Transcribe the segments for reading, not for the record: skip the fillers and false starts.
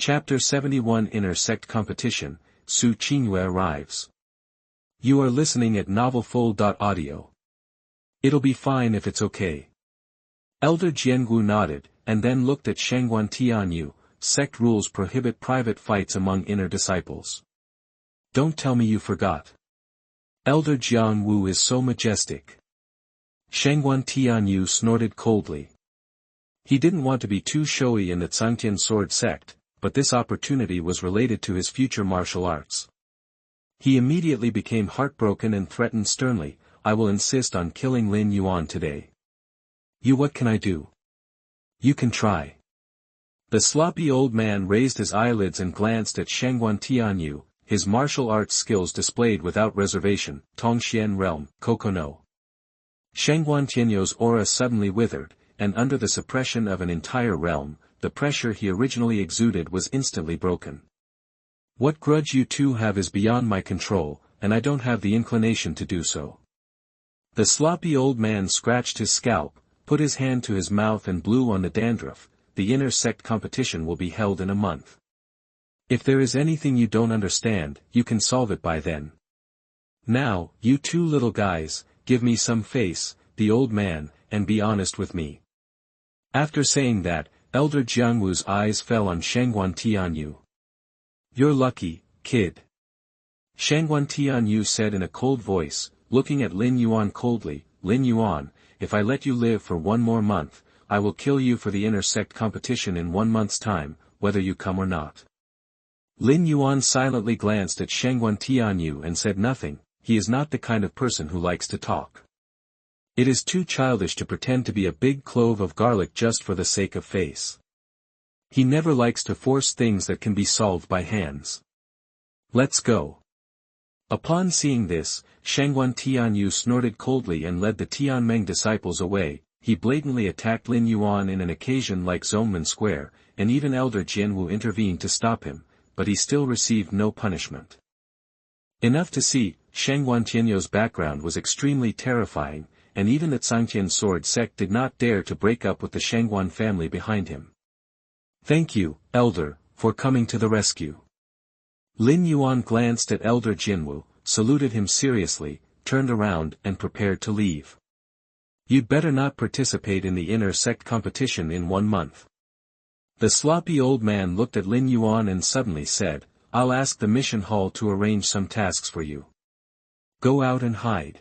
Chapter 71 Inner Sect Competition, Su Qingyue arrives. You are listening at novelfull.audio. It'll be fine if it's okay. Elder Jiangu nodded, and then looked at Shangguan Tianyou. Sect rules prohibit private fights among inner disciples. Don't tell me you forgot. Elder Jiangwu is so majestic. Shangguan Tianyou snorted coldly. He didn't want to be too showy in the Qinghan sword sect, but this opportunity was related to his future martial arts. He immediately became heartbroken and threatened sternly, I will insist on killing Lin Yuan today. You, what can I do? You can try. The sloppy old man raised his eyelids and glanced at Shangguan Tianyou, his martial arts skills displayed without reservation, Tongxian realm, Kokono. Shangguan Tianyou's aura suddenly withered, and under the suppression of an entire realm, the pressure he originally exuded was instantly broken. What grudge you two have is beyond my control, and I don't have the inclination to do so. The sloppy old man scratched his scalp, put his hand to his mouth and blew on the dandruff. The inner sect competition will be held in a month. If there is anything you don't understand, you can solve it by then. Now, you two little guys, give me some face, the old man, and be honest with me. After saying that, Elder Jiangwu's eyes fell on Shangguan Tianyou. You're lucky, kid. Shangguan Tianyou said in a cold voice, looking at Lin Yuan coldly, Lin Yuan, if I let you live for one more month, I will kill you for the inner sect competition in 1 month's time, whether you come or not. Lin Yuan silently glanced at Shangguan Tianyou and said nothing. He is not the kind of person who likes to talk. It is too childish to pretend to be a big clove of garlic just for the sake of face. He never likes to force things that can be solved by hands. Let's go. Upon seeing this, Shangguan Tianyou snorted coldly and led the Tianmeng disciples away. He blatantly attacked Lin Yuan in an occasion like Zongmen Square, and even Elder Jianwu intervened to stop him, but he still received no punishment. Enough to see, Shangguan Tianyou's background was extremely terrifying, and even the Qinghan sword sect did not dare to break up with the Shangguan family behind him. Thank you, Elder, for coming to the rescue. Lin Yuan glanced at Elder Jianwu, saluted him seriously, turned around and prepared to leave. You'd better not participate in the inner sect competition in 1 month. The sloppy old man looked at Lin Yuan and suddenly said, I'll ask the mission hall to arrange some tasks for you. Go out and hide.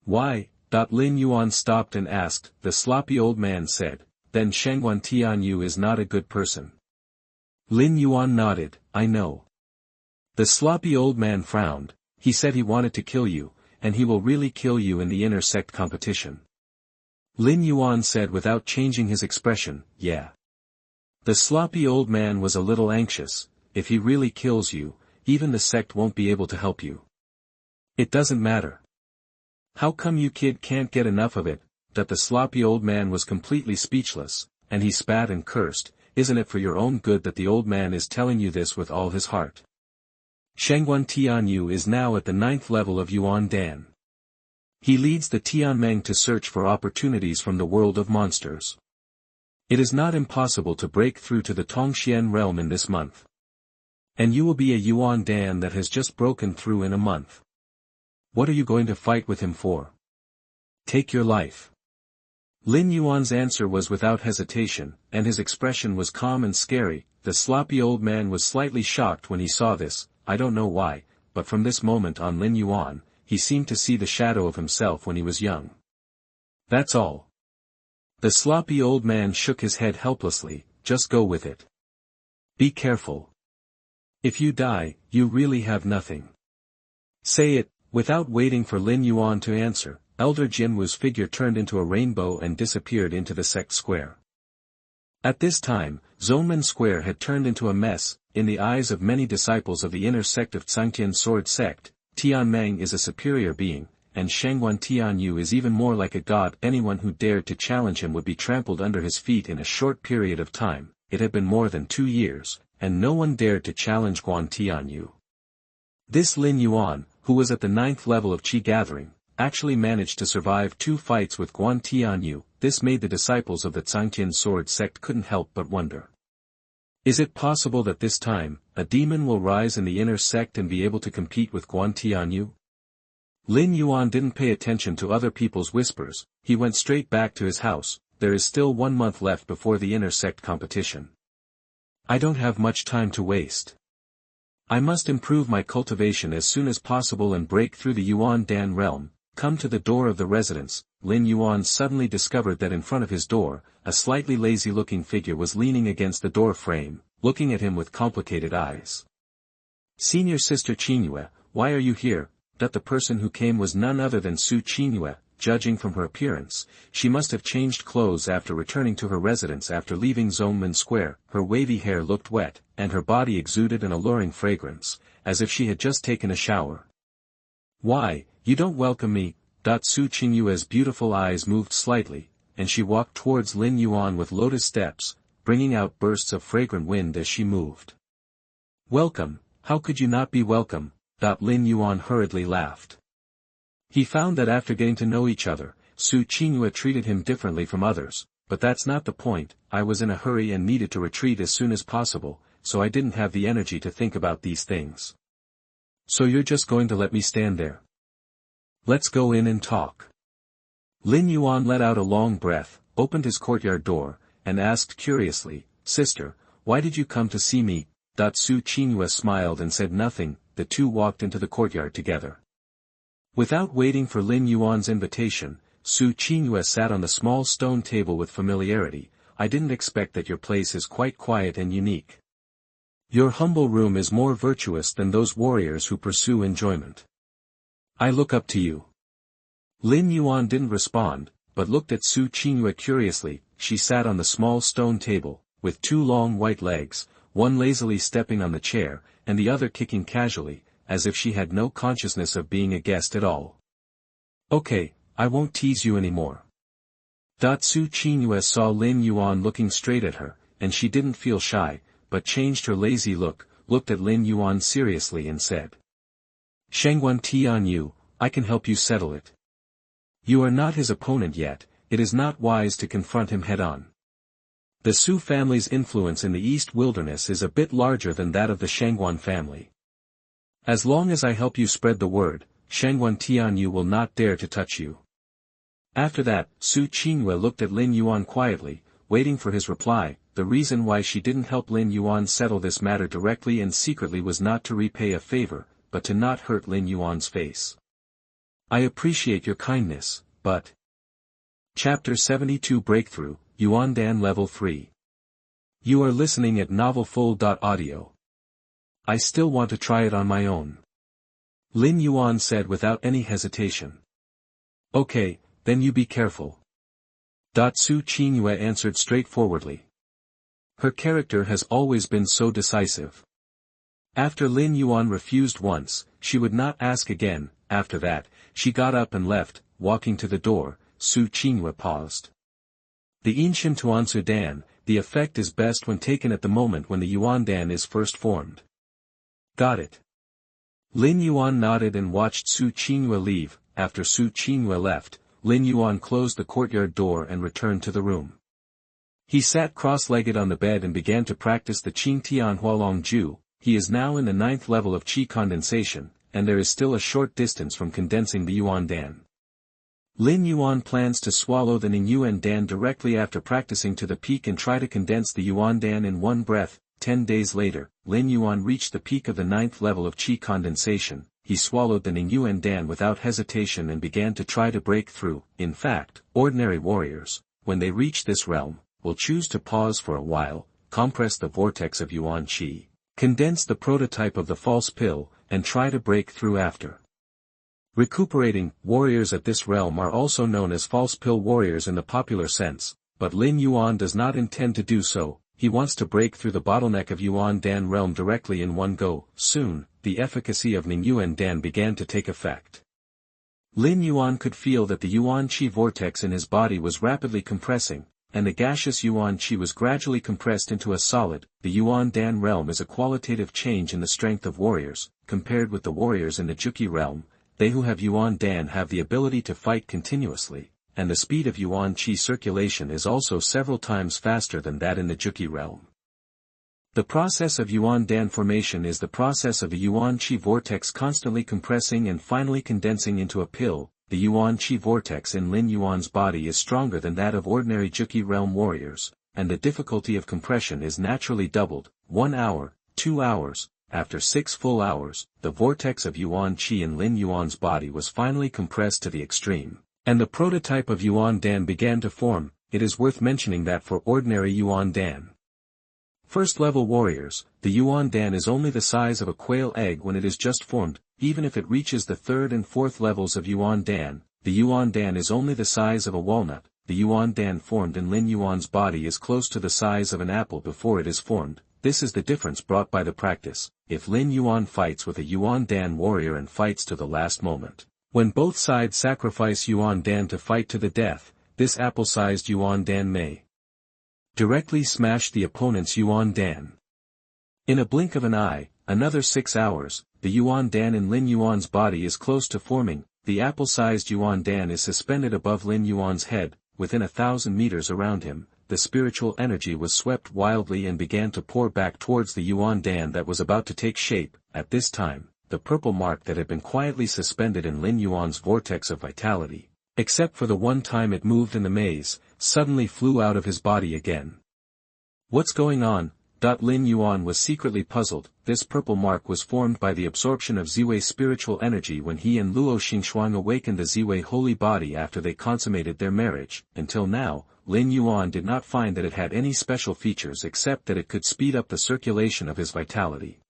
Why? Lin Yuan stopped and asked. The sloppy old man said, then Shangguan Tianyou is not a good person. Lin Yuan nodded, I know. The sloppy old man frowned. He said he wanted to kill you, and he will really kill you in the inner sect competition. Lin Yuan said without changing his expression, yeah. The sloppy old man was a little anxious. If he really kills you, even the sect won't be able to help you. It doesn't matter. How come you kid can't get enough of it? The sloppy old man was completely speechless, and he spat and cursed. Isn't it for your own good that the old man is telling you this with all his heart? Shangguan Tianyou is now at the 9th level of Yuandan. He leads the Tianmeng to search for opportunities from the world of monsters. It is not impossible to break through to the Tongxian realm in this month. And you will be a Yuandan that has just broken through in a month. What are you going to fight with him for? Take your life. Lin Yuan's answer was without hesitation, and his expression was calm and scary. The sloppy old man was slightly shocked when he saw this. I don't know why, but from this moment on Lin Yuan, he seemed to see the shadow of himself when he was young. That's all. The sloppy old man shook his head helplessly. Just go with it. Be careful. If you die, you really have nothing. Say it. Without waiting for Lin Yuan to answer, Elder Jianwu's figure turned into a rainbow and disappeared into the sect square. At this time, Zongmen Square had turned into a mess. In the eyes of many disciples of the inner sect of Qinghan sword sect, Tianmeng is a superior being, and Shangguan Tianyou is even more like a god. Anyone who dared to challenge him would be trampled under his feet in a short period of time. It had been more than 2 years, and no one dared to challenge Guan Tianyou. This Lin Yuan, who was at the 9th level of Qi gathering, actually managed to survive 2 fights with Guan Tianyou. This made the disciples of the Qinghan sword sect couldn't help but wonder. Is it possible that this time, a demon will rise in the inner sect and be able to compete with Tianyou? Lin Yuan didn't pay attention to other people's whispers, he went straight back to his house. There is still 1 month left before the inner sect competition. I don't have much time to waste. I must improve my cultivation as soon as possible and break through the Yuandan realm. Come to the door of the residence. Lin Yuan suddenly discovered that in front of his door, a slightly lazy-looking figure was leaning against the door frame, looking at him with complicated eyes. Senior Sister Qingyue, why are you here? That the person who came was none other than Su Qingyue. Judging from her appearance, she must have changed clothes after returning to her residence after leaving Zongmen Square. Her wavy hair looked wet, and her body exuded an alluring fragrance, as if she had just taken a shower. Why, you don't welcome me? Su Qingyue's beautiful eyes moved slightly, and she walked towards Lin Yuan with lotus steps, bringing out bursts of fragrant wind as she moved. Welcome, how could you not be welcome? Lin Yuan hurriedly laughed. He found that after getting to know each other, Su Qingyue treated him differently from others, but that's not the point. I was in a hurry and needed to retreat as soon as possible, so I didn't have the energy to think about these things. So you're just going to let me stand there? Let's go in and talk. Lin Yuan let out a long breath, opened his courtyard door, and asked curiously, Sister, why did you come to see me? Su Qingyue smiled and said nothing. The two walked into the courtyard together. Without waiting for Lin Yuan's invitation, Su Qingyue sat on the small stone table with familiarity. I didn't expect that your place is quite quiet and unique. Your humble room is more virtuous than those warriors who pursue enjoyment. I look up to you. Lin Yuan didn't respond, but looked at Su Qingyue curiously. She sat on the small stone table, with 2 long white legs, one lazily stepping on the chair, and the other kicking casually, as if she had no consciousness of being a guest at all. Okay, I won't tease you anymore. Su Qingyue saw Lin Yuan looking straight at her, and she didn't feel shy, but changed her lazy look, looked at Lin Yuan seriously and said. Shangguan Tianyou, I can help you settle it. You are not his opponent yet, it is not wise to confront him head-on. The Su family's influence in the East Wilderness is a bit larger than that of the Shangguan family. As long as I help you spread the word, Shangguan Tianyou will not dare to touch you. After that, Su Qingyue looked at Lin Yuan quietly, waiting for his reply. The reason why she didn't help Lin Yuan settle this matter directly and secretly was not to repay a favor, but to not hurt Lin Yuan's face. I appreciate your kindness, but... Chapter 72 Breakthrough, Yuandan Level 3. You are listening at NovelFull.audio. I still want to try it on my own. Lin Yuan said without any hesitation. Okay, then you be careful. Su Qingyue answered straightforwardly. Her character has always been so decisive. After Lin Yuan refused once, she would not ask again. After that, she got up and left. Walking to the door, Su Qingyue paused. The Inshin Tuansu Dan, the effect is best when taken at the moment when the Yuandan is first formed. Got it. Lin Yuan nodded and watched Su Qingyue leave. After Su Qingyue left, Lin Yuan closed the courtyard door and returned to the room. He sat cross-legged on the bed and began to practice the Qing Tian Hualong Ju. He is now in the 9th level of Qi condensation, and there is still a short distance from condensing the Yuandan. Lin Yuan plans to swallow the Ning Yuandan directly after practicing to the peak and try to condense the Yuandan in one breath. 10 days later, Lin Yuan reached the peak of the 9th level of Qi condensation. He swallowed the Ning Yuandan without hesitation and began to try to break through. In fact, ordinary warriors, when they reach this realm, will choose to pause for a while, compress the vortex of Yuan Qi, condense the prototype of the false pill, and try to break through after. Recuperating, warriors at this realm are also known as false pill warriors in the popular sense, but Lin Yuan does not intend to do so. He wants to break through the bottleneck of Yuandan realm directly in one go. Soon, the efficacy of Ning Yuandan began to take effect. Lin Yuan could feel that the Yuan Qi vortex in his body was rapidly compressing, and the gaseous Yuan Qi was gradually compressed into a solid. The Yuandan realm is a qualitative change in the strength of warriors, compared with the warriors in the Juki realm. They who have Yuandan have the ability to fight continuously, and the speed of Yuan Qi circulation is also several times faster than that in the Juki realm. The process of Yuandan formation is the process of a Yuan Qi vortex constantly compressing and finally condensing into a pill. The Yuan Qi vortex in Lin Yuan's body is stronger than that of ordinary Juqi realm warriors, and the difficulty of compression is naturally doubled. 1 hour, 2 hours, after 6 full hours, the vortex of Yuan Qi in Lin Yuan's body was finally compressed to the extreme, and the prototype of Yuandan began to form. It is worth mentioning that for ordinary Yuandan first-level warriors, the Yuandan is only the size of a quail egg when it is just formed. Even if it reaches the 3rd and 4th levels of Yuandan, the Yuandan is only the size of a walnut. The Yuandan formed in Lin Yuan's body is close to the size of an apple before it is formed. This is the difference brought by the practice. If Lin Yuan fights with a Yuandan warrior and fights to the last moment, when both sides sacrifice Yuandan to fight to the death, this apple-sized Yuandan may directly smash the opponent's Yuandan. In a blink of an eye, another 6 hours, the Yuandan in Lin Yuan's body is close to forming. The apple-sized Yuandan is suspended above Lin Yuan's head. Within 1,000 meters around him, the spiritual energy was swept wildly and began to pour back towards the Yuandan that was about to take shape. At this time, the purple mark that had been quietly suspended in Lin Yuan's vortex of vitality, except for the one time it moved in the maze, suddenly flew out of his body again. What's going on? Lin Yuan was secretly puzzled. This purple mark was formed by the absorption of Ziwei's spiritual energy when he and Luo Xingxuang awakened the Ziwei holy body after they consummated their marriage. Until now, Lin Yuan did not find that it had any special features except that it could speed up the circulation of his vitality.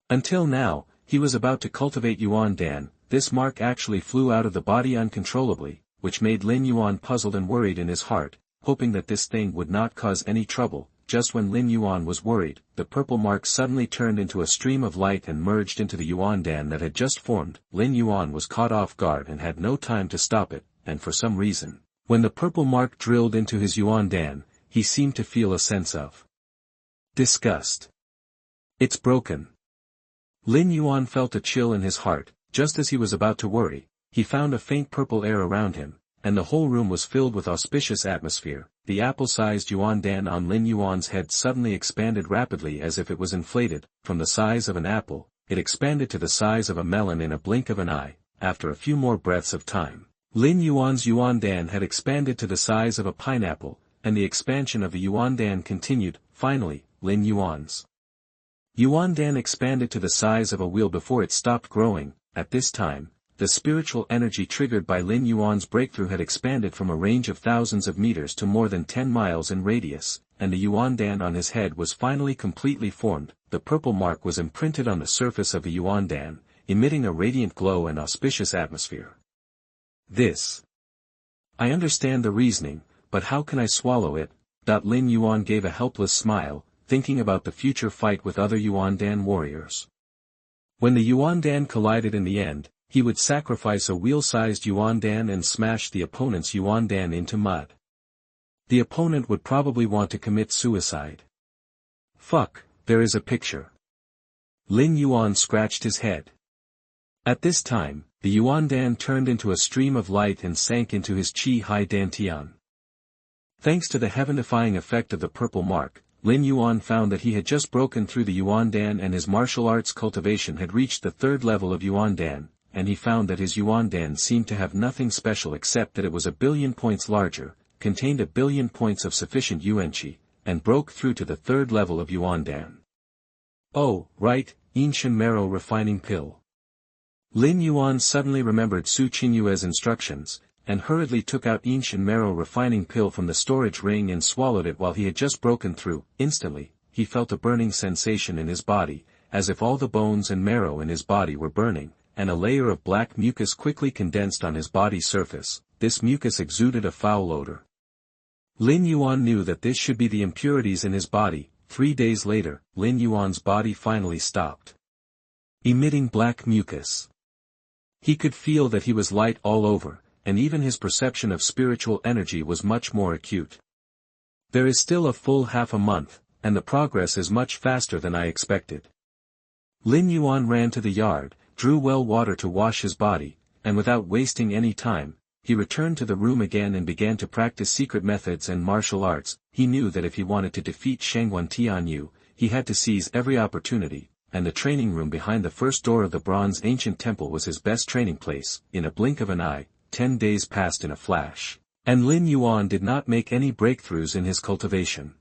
Until now, he was about to cultivate Yuandan. This mark actually flew out of the body uncontrollably, which made Lin Yuan puzzled and worried in his heart, hoping that this thing would not cause any trouble. Just when Lin Yuan was worried, the purple mark suddenly turned into a stream of light and merged into the Yuandan that had just formed. Lin Yuan was caught off guard and had no time to stop it, and for some reason, when the purple mark drilled into his Yuandan, he seemed to feel a sense of disgust. It's broken. Lin Yuan felt a chill in his heart. Just as he was about to worry, he found a faint purple air around him, and the whole room was filled with auspicious atmosphere. The apple-sized Yuandan on Lin Yuan's head suddenly expanded rapidly as if it was inflated. From the size of an apple, it expanded to the size of a melon in a blink of an eye. After a few more breaths of time, Lin Yuan's Yuandan had expanded to the size of a pineapple, and the expansion of the Yuandan continued. Finally, Lin Yuan's Yuandan expanded to the size of a wheel before it stopped growing. At this time, the spiritual energy triggered by Lin Yuan's breakthrough had expanded from a range of thousands of meters to more than 10 miles in radius, and the Yuandan on his head was finally completely formed. The purple mark was imprinted on the surface of the Yuandan, emitting a radiant glow and auspicious atmosphere. This. I understand the reasoning, but how can I swallow it? Lin Yuan gave a helpless smile, thinking about the future fight with other Yuandan warriors. When the Yuandan collided in the end, he would sacrifice a wheel-sized Yuandan and smash the opponent's Yuandan into mud. The opponent would probably want to commit suicide. Fuck, there is a picture. Lin Yuan scratched his head. At this time, the Yuandan turned into a stream of light and sank into his Qi Hai Dantian. Thanks to the heaven-defying effect of the purple mark, Lin Yuan found that he had just broken through the Yuandan and his martial arts cultivation had reached the 3rd level of Yuandan, and he found that his Yuandan seemed to have nothing special except that it was 1 billion points larger, contained 1 billion points of sufficient Yuanqi, and broke through to the 3rd level of Yuandan. Oh, right, Qingshan marrow refining pill. Lin Yuan suddenly remembered Su Qingyue's instructions, and hurriedly took out Qingshan marrow refining pill from the storage ring and swallowed it while he had just broken through. Instantly, he felt a burning sensation in his body, as if all the bones and marrow in his body were burning, and a layer of black mucus quickly condensed on his body surface. This mucus exuded a foul odor. Lin Yuan knew that this should be the impurities in his body. 3 days later, Lin Yuan's body finally stopped emitting black mucus. He could feel that he was light all over, and even his perception of spiritual energy was much more acute. There is still a full half a month, and the progress is much faster than I expected. Lin Yuan ran to the yard, drew well water to wash his body, and without wasting any time, he returned to the room again and began to practice secret methods and martial arts. He knew that if he wanted to defeat Shangguan Tianyou, he had to seize every opportunity, and the training room behind the first door of the bronze ancient temple was his best training place. In a blink of an eye, 10 days passed in a flash, and Lin Yuan did not make any breakthroughs in his cultivation.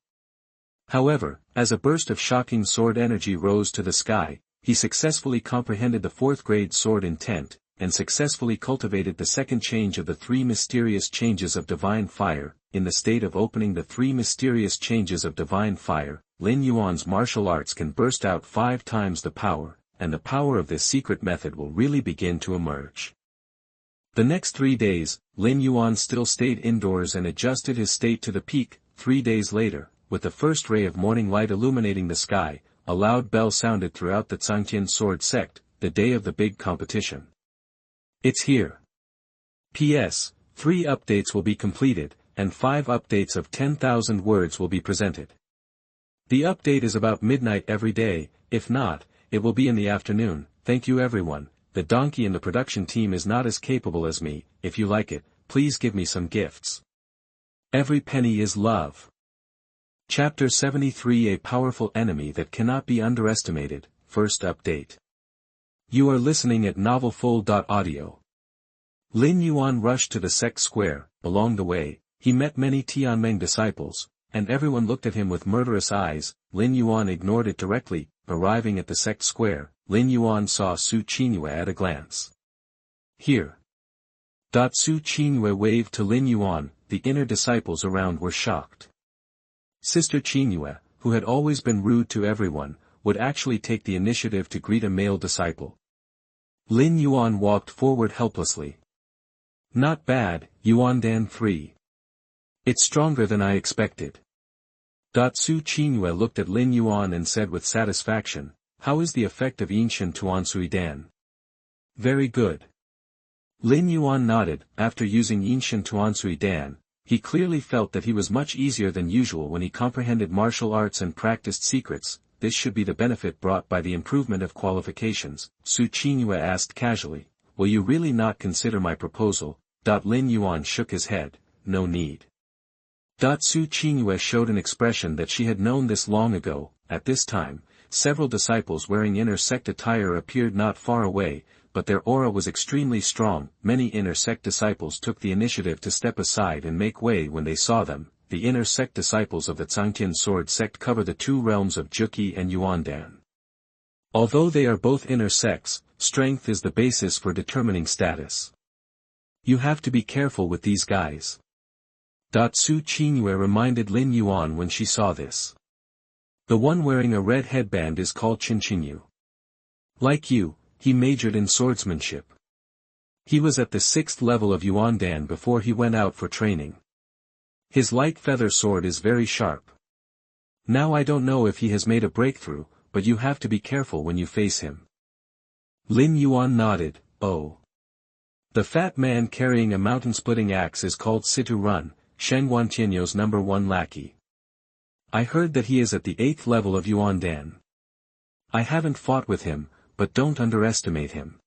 However, as a burst of shocking sword energy rose to the sky, he successfully comprehended the 4th grade sword intent, and successfully cultivated the second change of the 3 mysterious changes of divine fire. In the state of opening the 3 mysterious changes of divine fire, Lin Yuan's martial arts can burst out 5 times the power, and the power of this secret method will really begin to emerge. The next 3 days, Lin Yuan still stayed indoors and adjusted his state to the peak. 3 days later, with the first ray of morning light illuminating the sky, a loud bell sounded throughout the Zhangtian sword sect, the day of the big competition. It's here. P.S. 3 updates will be completed, and 5 updates of 10,000 words will be presented. The update is about midnight every day. If not, it will be in the afternoon. Thank you everyone. The donkey in the production team is not as capable as me. If you like it, please give me some gifts. Every penny is love. Chapter 73, A Powerful Enemy That Cannot Be Underestimated, First Update. You are listening at novelfull.audio. Lin Yuan rushed to the Sect square. Along the way, he met many Tianmeng disciples, and everyone looked at him with murderous eyes. Lin Yuan ignored it directly. Arriving at the Sect square, Lin Yuan saw Su Qingyue at a glance. Here. Su Qingyue waved to Lin Yuan. The inner disciples around were shocked. Sister Qingyue, who had always been rude to everyone, would actually take the initiative to greet a male disciple. Lin Yuan walked forward helplessly. Not bad, Yuandan 3. It's stronger than I expected. Su Qingyue looked at Lin Yuan and said with satisfaction, how is the effect of Yinshan Tuansui Dan? Very good. Lin Yuan nodded. After using Yinshan Tuansui Dan, he clearly felt that he was much easier than usual when he comprehended martial arts and practiced secrets. This should be the benefit brought by the improvement of qualifications. Su Qingyue asked casually, will you really not consider my proposal? Lin Yuan shook his head, no need. Su Qingyue showed an expression that she had known this long ago. At this time, several disciples wearing inner sect attire appeared not far away, but their aura was extremely strong. Many inner sect disciples took the initiative to step aside and make way when they saw them. The inner sect disciples of the Zhangtian sword sect cover the 2 realms of Juqi and Yuandan. Although they are both inner sects, strength is the basis for determining status. You have to be careful with these guys. Su Qingyue reminded Lin Yuan when she saw this. The one wearing a red headband is called Qingyu. Like you, he majored in swordsmanship. He was at the 6th level of Yuandan before he went out for training. His light feather sword is very sharp. Now I don't know if he has made a breakthrough, but you have to be careful when you face him. Lin Yuan nodded. Oh. The fat man carrying a mountain-splitting axe is called Situ Run, Shangguan Tianyou's #1 lackey. I heard that he is at the 8th level of Yuandan. I haven't fought with him, but don't underestimate him.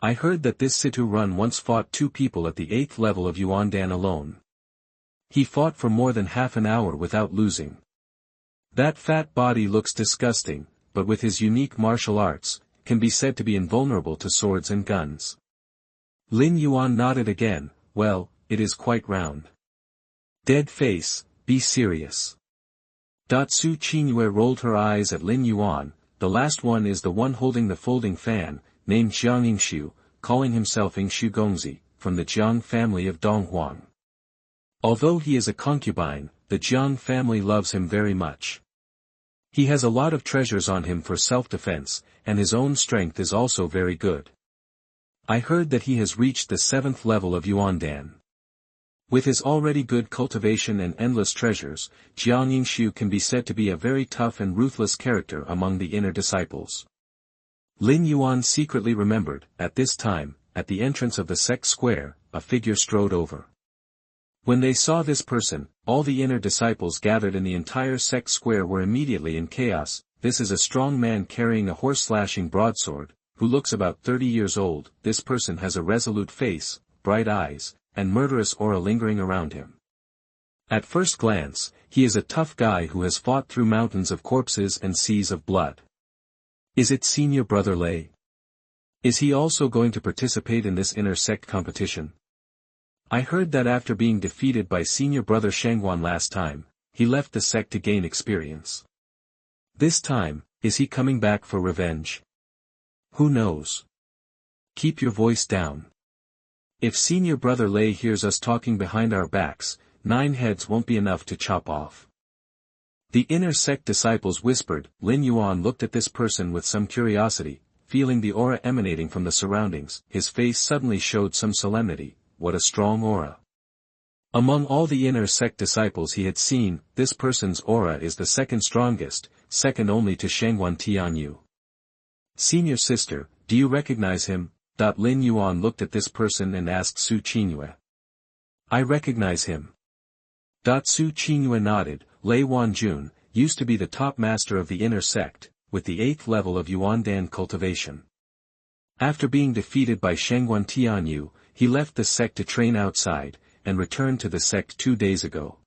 I heard that this Situ Run once fought 2 people at the 8th level of Yuandan alone. He fought for more than half an hour without losing. That fat body looks disgusting, but with his unique martial arts, can be said to be invulnerable to swords and guns. Lin Yuan nodded again. Well, it is quite round. Dead face, be serious. Su Qingyue rolled her eyes at Lin Yuan. The last one is the one holding the folding fan, named Jiang Yingshu, calling himself Yingshu Gongzi, from the Jiang family of Donghuang. Although he is a concubine, the Jiang family loves him very much. He has a lot of treasures on him for self-defense, and his own strength is also very good. I heard that he has reached the 7th level of Yuandan. With his already good cultivation and endless treasures, Jiang Yingshu can be said to be a very tough and ruthless character among the inner disciples. Lin Yuan secretly remembered. At this time, at the entrance of the Sect square, a figure strode over. When they saw this person, all the inner disciples gathered in the entire Sect square were immediately in chaos. This is a strong man carrying a horse-slashing broadsword, who looks about 30 years old. This person has a resolute face, bright eyes, and murderous aura lingering around him. At first glance, he is a tough guy who has fought through mountains of corpses and seas of blood. Is it senior brother Lei? Is he also going to participate in this inner sect competition? I heard that after being defeated by senior brother Shangguan last time, he left the sect to gain experience. This time, is he coming back for revenge? Who knows? Keep your voice down. If senior brother Lei hears us talking behind our backs, 9 heads won't be enough to chop off. The inner sect disciples whispered. Lin Yuan looked at this person with some curiosity, feeling the aura emanating from the surroundings. His face suddenly showed some solemnity. What a strong aura. Among all the inner sect disciples he had seen, this person's aura is the second strongest, second only to Shangguan Tianyou. Senior sister, do you recognize him? Lin Yuan looked at this person and asked Su Qingyue. I recognize him. Su Qingyue nodded. Lei Wanjun used to be the top master of the inner sect, with the 8th level of Yuandan cultivation. After being defeated by Shangguan Tianyou, he left the sect to train outside, and returned to the sect 2 days ago.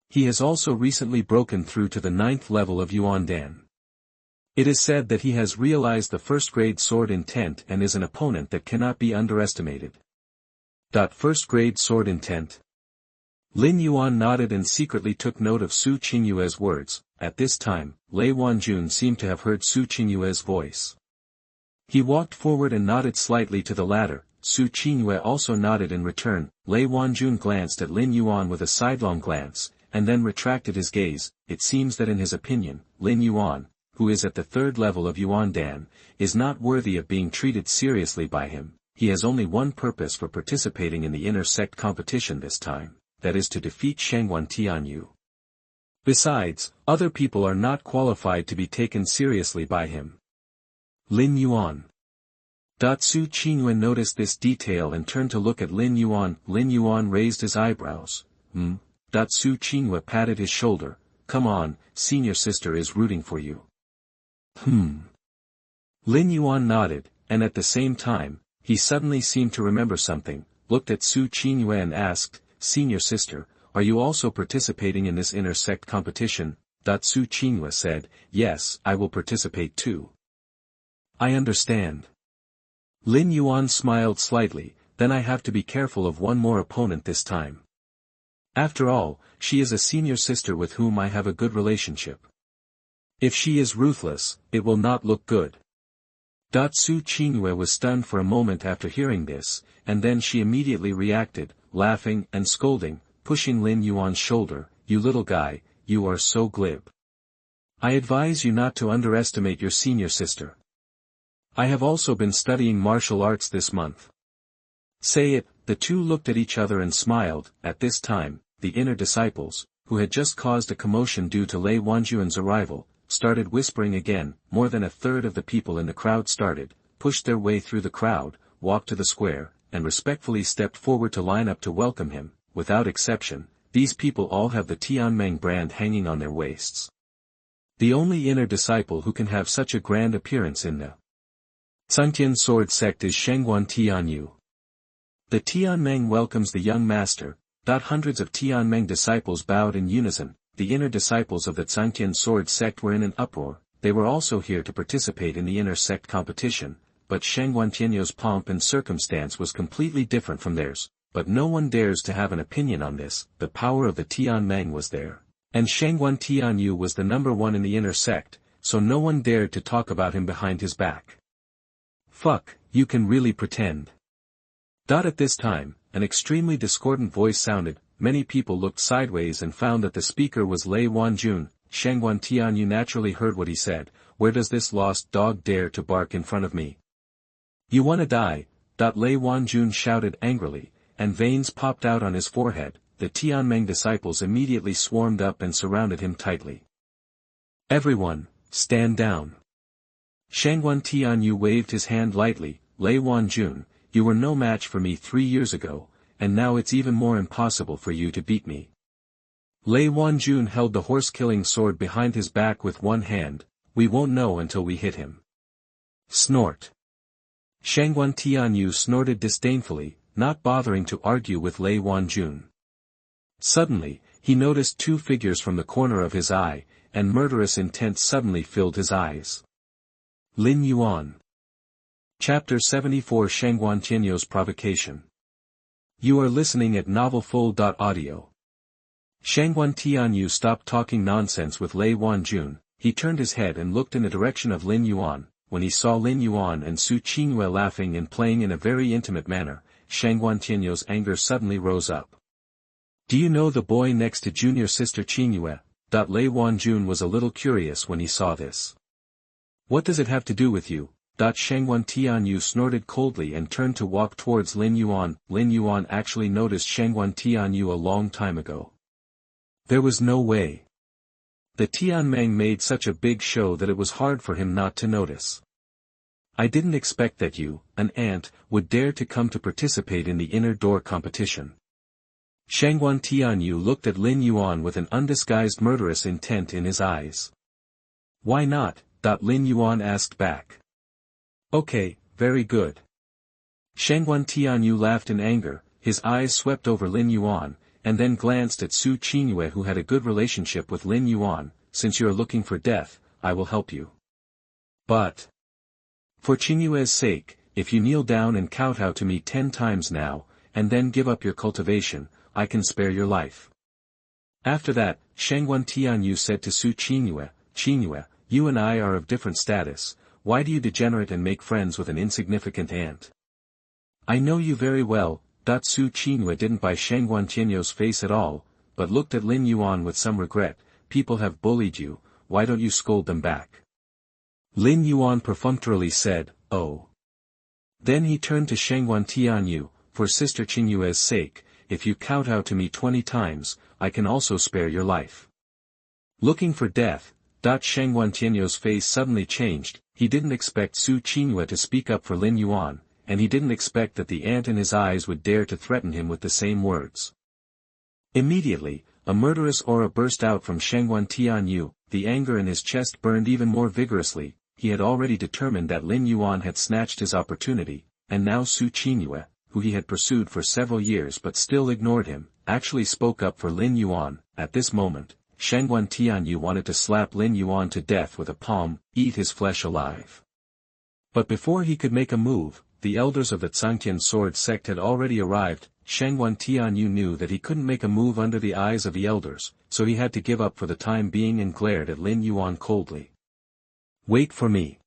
He has also recently broken through to the 9th level of Yuandan. It is said that he has realized the first-grade sword intent and is an opponent that cannot be underestimated. First-grade sword intent? Lin Yuan nodded and secretly took note of Su Qingyue's words. At this time, Lei Wanjun seemed to have heard Su Qingyue's voice. He walked forward and nodded slightly to the latter. Su Qingyue also nodded in return. Lei Wanjun glanced at Lin Yuan with a sidelong glance, and then retracted his gaze. It seems that in his opinion, Lin Yuan, who is at the 3rd level of Yuandan, is not worthy of being treated seriously by him. He has only one purpose for participating in the inner sect competition this time, that is to defeat Shangguan Tianyou. Besides, other people are not qualified to be taken seriously by him. Lin Yuan. Su Qingyue noticed this detail and turned to look at Lin Yuan. Lin Yuan raised his eyebrows. Su Qingyue patted his shoulder. Come on, senior sister is rooting for you. Lin Yuan nodded, and at the same time, he suddenly seemed to remember something, looked at Su Qingyue and asked, Senior sister, are you also participating in this inner sect competition? Su Qingyue said, yes, I will participate too. I understand. Lin Yuan smiled slightly. Then I have to be careful of one more opponent this time. After all, she is a senior sister with whom I have a good relationship. If she is ruthless, it will not look good. Su Qingyue was stunned for a moment after hearing this, and then she immediately reacted, laughing and scolding, pushing Lin Yuan's shoulder. You little guy, you are so glib. I advise you not to underestimate your senior sister. I have also been studying martial arts this month. Say it. The two looked at each other and smiled. At this time, the inner disciples, who had just caused a commotion due to Lei Wanjun's arrival, started whispering again. More than a third of the people in the crowd pushed their way through the crowd, walked to the square, and respectfully stepped forward to line up to welcome him. Without exception, these people all have the Tianmeng brand hanging on their waists. The only inner disciple who can have such a grand appearance in the Qinghan sword sect is Shangguan Tianyou. The Tianmeng welcomes the young master. Hundreds of Tianmeng disciples bowed in unison. The inner disciples of the Qinghan sword sect were in an uproar. They were also here to participate in the inner sect competition, but Shangguan Tianyou's pomp and circumstance was completely different from theirs. But no one dares to have an opinion on this. The power of the Tianmeng was there, and Shangguan Tianyou was the number one in the inner sect, so no one dared to talk about him behind his back. Fuck, you can really pretend. At this time, an extremely discordant voice sounded. Many people looked sideways and found that the speaker was Lei Wanjun. Shangguan Tianyou naturally heard what he said. Where does this lost dog dare to bark in front of me? You wanna die? Lei Wanjun shouted angrily, and veins popped out on his forehead. The Tianmeng disciples immediately swarmed up and surrounded him tightly. Everyone, stand down. Shangguan Tianyou waved his hand lightly. Lei Wanjun, you were no match for me 3 years ago, and now it's even more impossible for you to beat me. Lei Wanjun held the horse-killing sword behind his back with one hand. We won't know until we hit him. Snort. Shangguan Tianyou snorted disdainfully, not bothering to argue with Lei Wanjun. Suddenly, he noticed two figures from the corner of his eye, and murderous intent suddenly filled his eyes. Lin Yuan. Chapter 74 Shangguan Tianyou's Provocation. You are listening at NovelFull.audio. Shangguan Tianyou stopped talking nonsense with Lei Wanjun. He turned his head and looked in the direction of Lin Yuan. When he saw Lin Yuan and Su Qingyue laughing and playing in a very intimate manner, Shangguan Tianyou's anger suddenly rose up. Do you know the boy next to junior sister Qingyue? Lei Wanjun was a little curious when he saw this. What does it have to do with you? Shangguan Tianyou snorted coldly and turned to walk towards Lin Yuan. Lin Yuan actually noticed Shangguan Tianyou a long time ago. There was no way. The Tianmeng made such a big show that it was hard for him not to notice. I didn't expect that you, an ant, would dare to come to participate in the inner door competition. Shangguan Tianyou looked at Lin Yuan with an undisguised murderous intent in his eyes. Why not? Lin Yuan asked back. Okay, very good. Shangguan Tianyou laughed in anger, his eyes swept over Lin Yuan, and then glanced at Su Qingyue who had a good relationship with Lin Yuan. Since you are looking for death, I will help you. But for Qingyue's sake, if you kneel down and kowtow to me 10 times now, and then give up your cultivation, I can spare your life. After that, Shangguan Tianyou said to Su Qingyue, Qingyue, you and I are of different status. Why do you degenerate and make friends with an insignificant ant? I know you very well. Su Qingyue didn't buy Shangguan Tianyou's face at all, but looked at Lin Yuan with some regret. People have bullied you, why don't you scold them back? Lin Yuan perfunctorily said, oh. Then he turned to Shangguan Tianyou, for sister Qingyue's sake, if you kowtow to me 20 times, I can also spare your life. Looking for death. Shangguan Tianyou's face suddenly changed. He didn't expect Su Qingyue to speak up for Lin Yuan, and he didn't expect that the ant in his eyes would dare to threaten him with the same words. Immediately, a murderous aura burst out from Shangguan Tianyou. The anger in his chest burned even more vigorously. He had already determined that Lin Yuan had snatched his opportunity, and now Su Qingyue, who he had pursued for several years but still ignored him, actually spoke up for Lin Yuan. At this moment, Shangguan Tianyou wanted to slap Lin Yuan to death with a palm, eat his flesh alive. But before he could make a move, the elders of the Zhangtian sword sect had already arrived. Shangguan Tianyou knew that he couldn't make a move under the eyes of the elders, so he had to give up for the time being and glared at Lin Yuan coldly. Wait for me.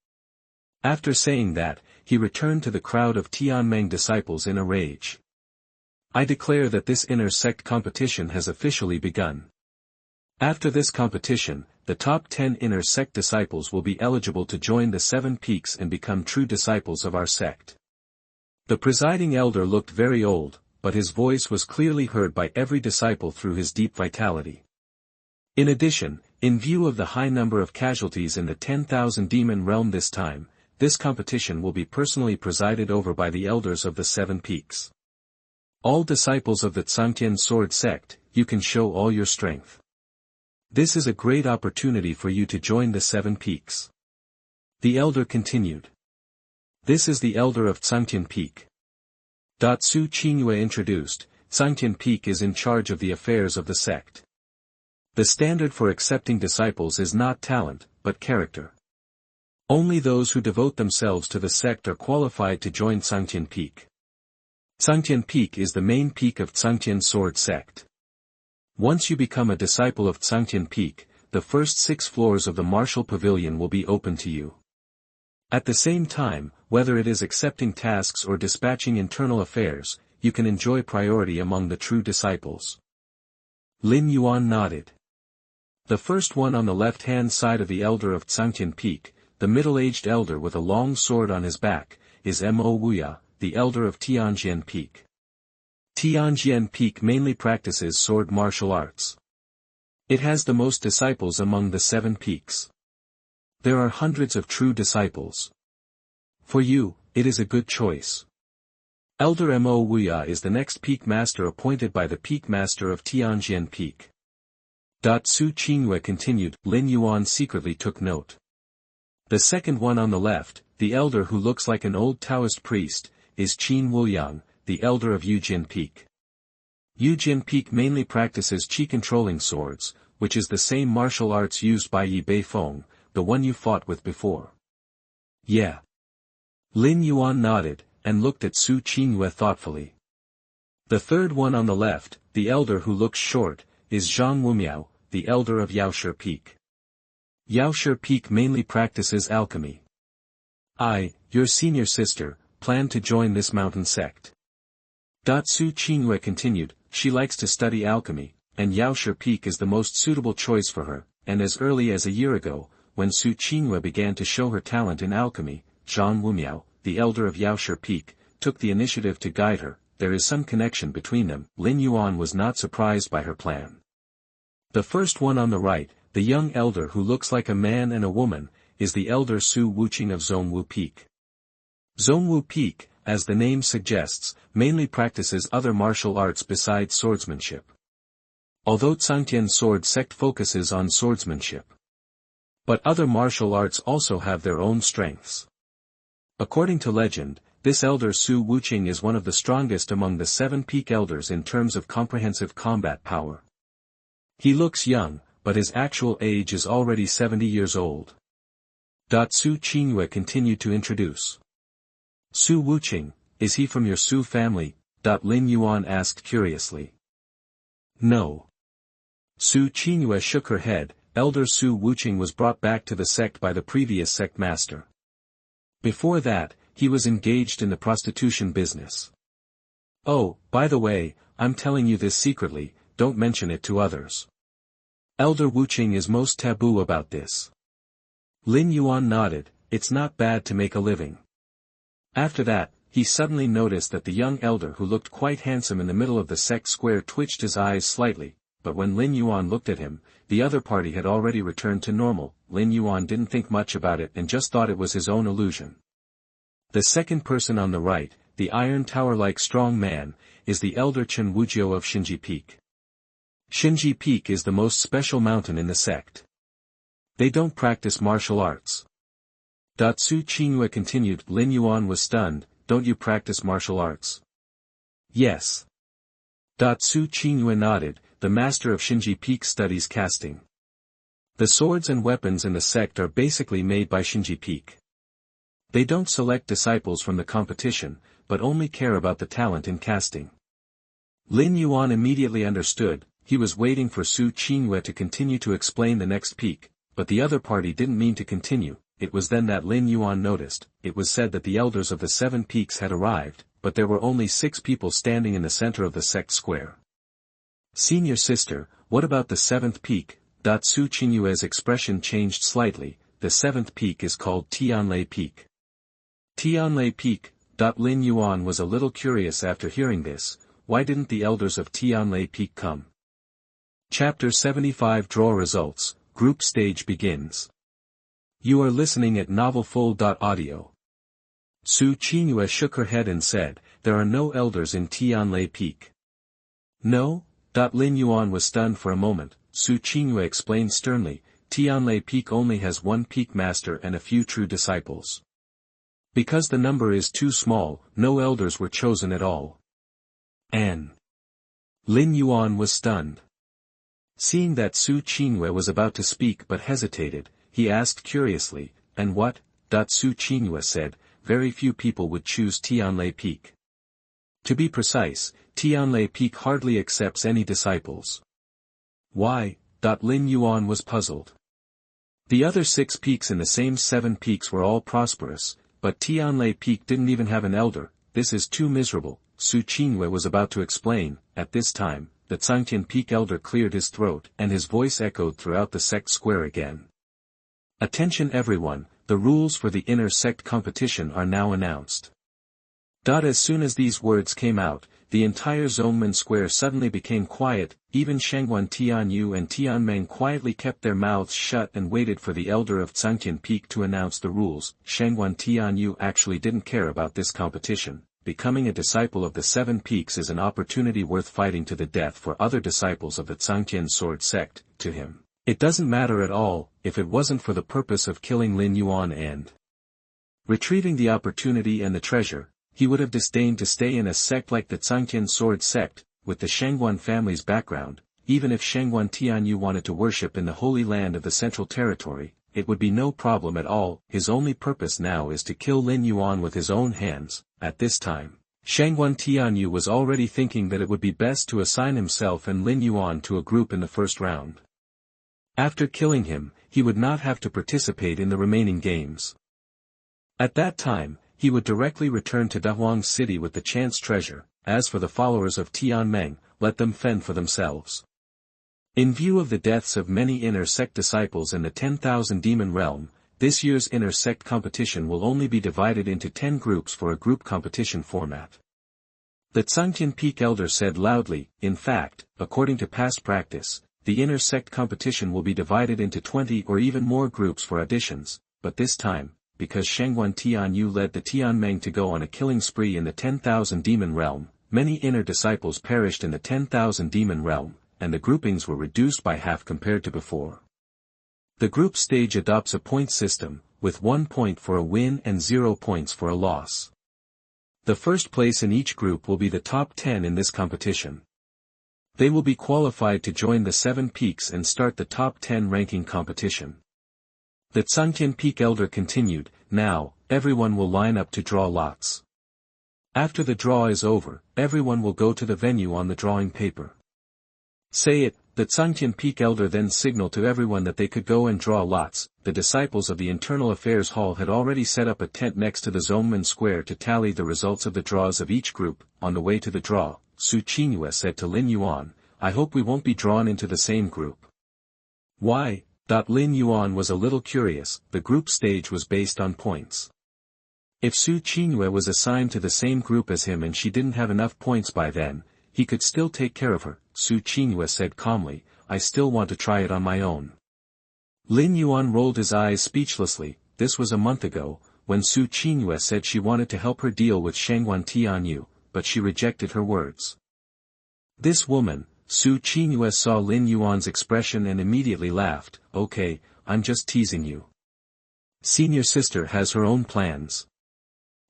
After saying that, he returned to the crowd of Tianmeng disciples in a rage. I declare that this inner sect competition has officially begun. After this competition, the top 10 inner sect disciples will be eligible to join the 7 peaks and become true disciples of our sect. The presiding elder looked very old, but his voice was clearly heard by every disciple through his deep vitality. In addition, in view of the high number of casualties in the 10,000 demon realm this time, this competition will be personally presided over by the elders of the 7 peaks. All disciples of the Zhangtian sword sect, you can show all your strength. This is a great opportunity for you to join the 7 peaks. The elder continued. This is the elder of Zhangtian Peak. Su Qingyue introduced. Zhangtian Peak is in charge of the affairs of the sect. The standard for accepting disciples is not talent, but character. Only those who devote themselves to the sect are qualified to join Zhangtian Peak. Zhangtian Peak is the main peak of Zhangtian sword sect. Once you become a disciple of Zhangtian Peak, the first 6 floors of the martial pavilion will be open to you. At the same time, whether it is accepting tasks or dispatching internal affairs, you can enjoy priority among the true disciples. Lin Yuan nodded. The first one on the left-hand side of the elder of Zhangtian Peak, the middle-aged elder with a long sword on his back, is Mo Wuya, the elder of Tianjian Peak. Tianjian Peak mainly practices sword martial arts. It has the most disciples among the 7 peaks. There are hundreds of true disciples. For you, it is a good choice. Elder Mo Wuya is the next peak master appointed by the peak master of Tianjian Peak. Su Qingyue continued. Lin Yuan secretly took note. The second one on the left, the elder who looks like an old Taoist priest, is Qin Wuyang, the elder of Yujin Peak. Yujin Peak mainly practices qi-controlling swords, which is the same martial arts used by Yi Beifeng, the one you fought with before. Yeah. Lin Yuan nodded, and looked at Su Qingyue thoughtfully. The third one on the left, the elder who looks short, is Xiao Miao, the elder of Yaoshi Peak. Yaoshi Peak mainly practices alchemy. I, your senior sister, plan to join this mountain sect. Su Qingyue continued, she likes to study alchemy, and Yaoshi Peak is the most suitable choice for her, and as early as a year ago, when Su Qingyue began to show her talent in alchemy, Xiao Miao, the elder of Yaoshi Peak, took the initiative to guide her. There is some connection between them. Lin Yuan was not surprised by her plan. The first one on the right, the young elder who looks like a man and a woman, is the elder Su Wuqing of Zhongwu Peak. Zhongwu Peak, as the name suggests, mainly practices other martial arts besides swordsmanship. Although Zhangtian Sword Sect focuses on swordsmanship. But other martial arts also have their own strengths. According to legend, this elder Su Wuqing is one of the strongest among the 7 peak elders in terms of comprehensive combat power. He looks young, but his actual age is already 70 years old. Su Qingyue continued to introduce. Su Wuqing, is he from your Su family? Lin Yuan asked curiously. No. Su Qingyue shook her head. Elder Su Wuqing was brought back to the sect by the previous sect master. Before that, he was engaged in the prostitution business. Oh, by the way, I'm telling you this secretly, don't mention it to others. Elder Wuqing is most taboo about this. Lin Yuan nodded, it's not bad to make a living. After that, he suddenly noticed that the young elder who looked quite handsome in the middle of the sect square twitched his eyes slightly, but when Lin Yuan looked at him, the other party had already returned to normal. Lin Yuan didn't think much about it and just thought it was his own illusion. The second person on the right, the iron tower-like strong man, is the elder Chen Wujiu of Xinji Peak. Xinji Peak is the most special mountain in the sect. They don't practice martial arts. Su Qingyue continued. Lin Yuan was stunned, don't you practice martial arts? Yes. Su Qingyue nodded, the master of Xinji Peak studies casting. The swords and weapons in the sect are basically made by Xinji Peak. They don't select disciples from the competition, but only care about the talent in casting. Lin Yuan immediately understood. He was waiting for Su Qingyue to continue to explain the next peak, but the other party didn't mean to continue. It was then that Lin Yuan noticed. It was said that the elders of the 7 peaks had arrived, but there were only 6 people standing in the center of the sect square. Senior sister, what about the 7th peak? Su Qingyue's expression changed slightly. The 7th peak is called Tianlei Peak. Tianlei Peak. Lin Yuan was a little curious after hearing this. Why didn't the elders of Tianlei Peak come? Chapter 75 Draw Results, Group Stage begins. You are listening at NovelFull.audio. Su Qingyue shook her head and said, there are no elders in Tianlei Peak. No? Lin Yuan was stunned for a moment. Su Qingyue explained sternly, Tianlei Peak only has 1 peak master and a few true disciples. Because the number is too small, no elders were chosen at all. Lin Yuan was stunned. Seeing that Su Qingyue was about to speak but hesitated, he asked curiously, and what? Su Qingyue said, very few people would choose Tianlei Peak. To be precise, Tianlei Peak hardly accepts any disciples. Why? Lin Yuan was puzzled. The other 6 peaks in the same 7 peaks were all prosperous, but Tianlei Peak didn't even have an elder. This is too miserable. Su Qingyue was about to explain. At this time, the Zhangtian Peak elder cleared his throat and his voice echoed throughout the sect square again. Attention everyone, the rules for the inner sect competition are now announced. As soon as these words came out, the entire Zhongmen square suddenly became quiet. Even Shangguan Tianyou and Tianmeng quietly kept their mouths shut and waited for the elder of Zhangtian Peak to announce the rules. Shangguan Tianyou actually didn't care about this competition. Becoming a disciple of the 7 peaks is an opportunity worth fighting to the death for other disciples of the Zhangtian Sword Sect. To him, it doesn't matter at all, if it wasn't for the purpose of killing Lin Yuan and retrieving the opportunity and the treasure, he would have disdained to stay in a sect like the Zhangtian Sword Sect. with the Shangguan family's background, even if Shangguan Tianyou wanted to worship in the Holy Land of the Central Territory, it would be no problem at all. His only purpose now is to kill Lin Yuan with his own hands. At this time, Shangguan Tianyou was already thinking that it would be best to assign himself and Lin Yuan to a group in the first round. After killing him, he would not have to participate in the remaining games. At that time, he would directly return to Dahuang City with the chance treasure. As for the followers of Tianmeng, let them fend for themselves. In view of the deaths of many inner sect disciples in the 10,000 demon realm, this year's inner sect competition will only be divided into 10 groups for a group competition format. The Zhangtian Peak Elder said loudly. In fact, according to past practice, the inner sect competition will be divided into 20 or even more groups for auditions, but this time, because Shangguan Tianyou led the Tianmeng to go on a killing spree in the 10,000 demon realm, many inner disciples perished in the 10,000 demon realm, and the groupings were reduced by half compared to before. The group stage adopts a point system, with 1 point for a win and 0 points for a loss. The first place in each group will be the top 10 in this competition. They will be qualified to join the 7 peaks and start the top 10 ranking competition. The Zhangtian Peak Elder continued, now, everyone will line up to draw lots. After the draw is over, everyone will go to the venue on the drawing paper. Say it. The Zhangtian Peak Elder then signaled to everyone that they could go and draw lots. The disciples of the Internal Affairs Hall had already set up a tent next to the Zhongmen Square to tally the results of the draws of each group. On the way to the draw, Qingyue said to Lin Yuan, I hope we won't be drawn into the same group. Why? Lin Yuan was a little curious. The group stage was based on points. If Qingyue was assigned to the same group as him and she didn't have enough points by then, he could still take care of her. Qingyue said calmly, I still want to try it on my own. Lin Yuan rolled his eyes speechlessly. This was a month ago, when Qingyue said she wanted to help her deal with Shangguan Tianyou, but she rejected her words. This woman, Qingyue saw Lin Yuan's expression and immediately laughed. Okay, I'm just teasing you. Senior sister has her own plans.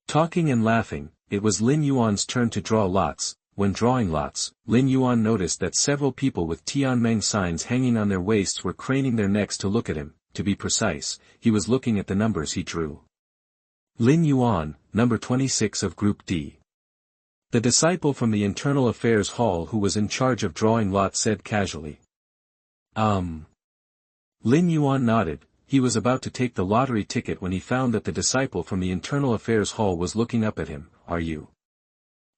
Talking and laughing, it was Lin Yuan's turn to draw lots. When drawing lots, Lin Yuan noticed that several people with Tianmeng signs hanging on their waists were craning their necks to look at him. To be precise, he was looking at the numbers he drew. Lin Yuan, number 26 of Group D. The disciple from the Internal Affairs Hall who was in charge of drawing lots said casually. Lin Yuan nodded. He was about to take the lottery ticket when he found that the disciple from the Internal Affairs Hall was looking up at him. Are you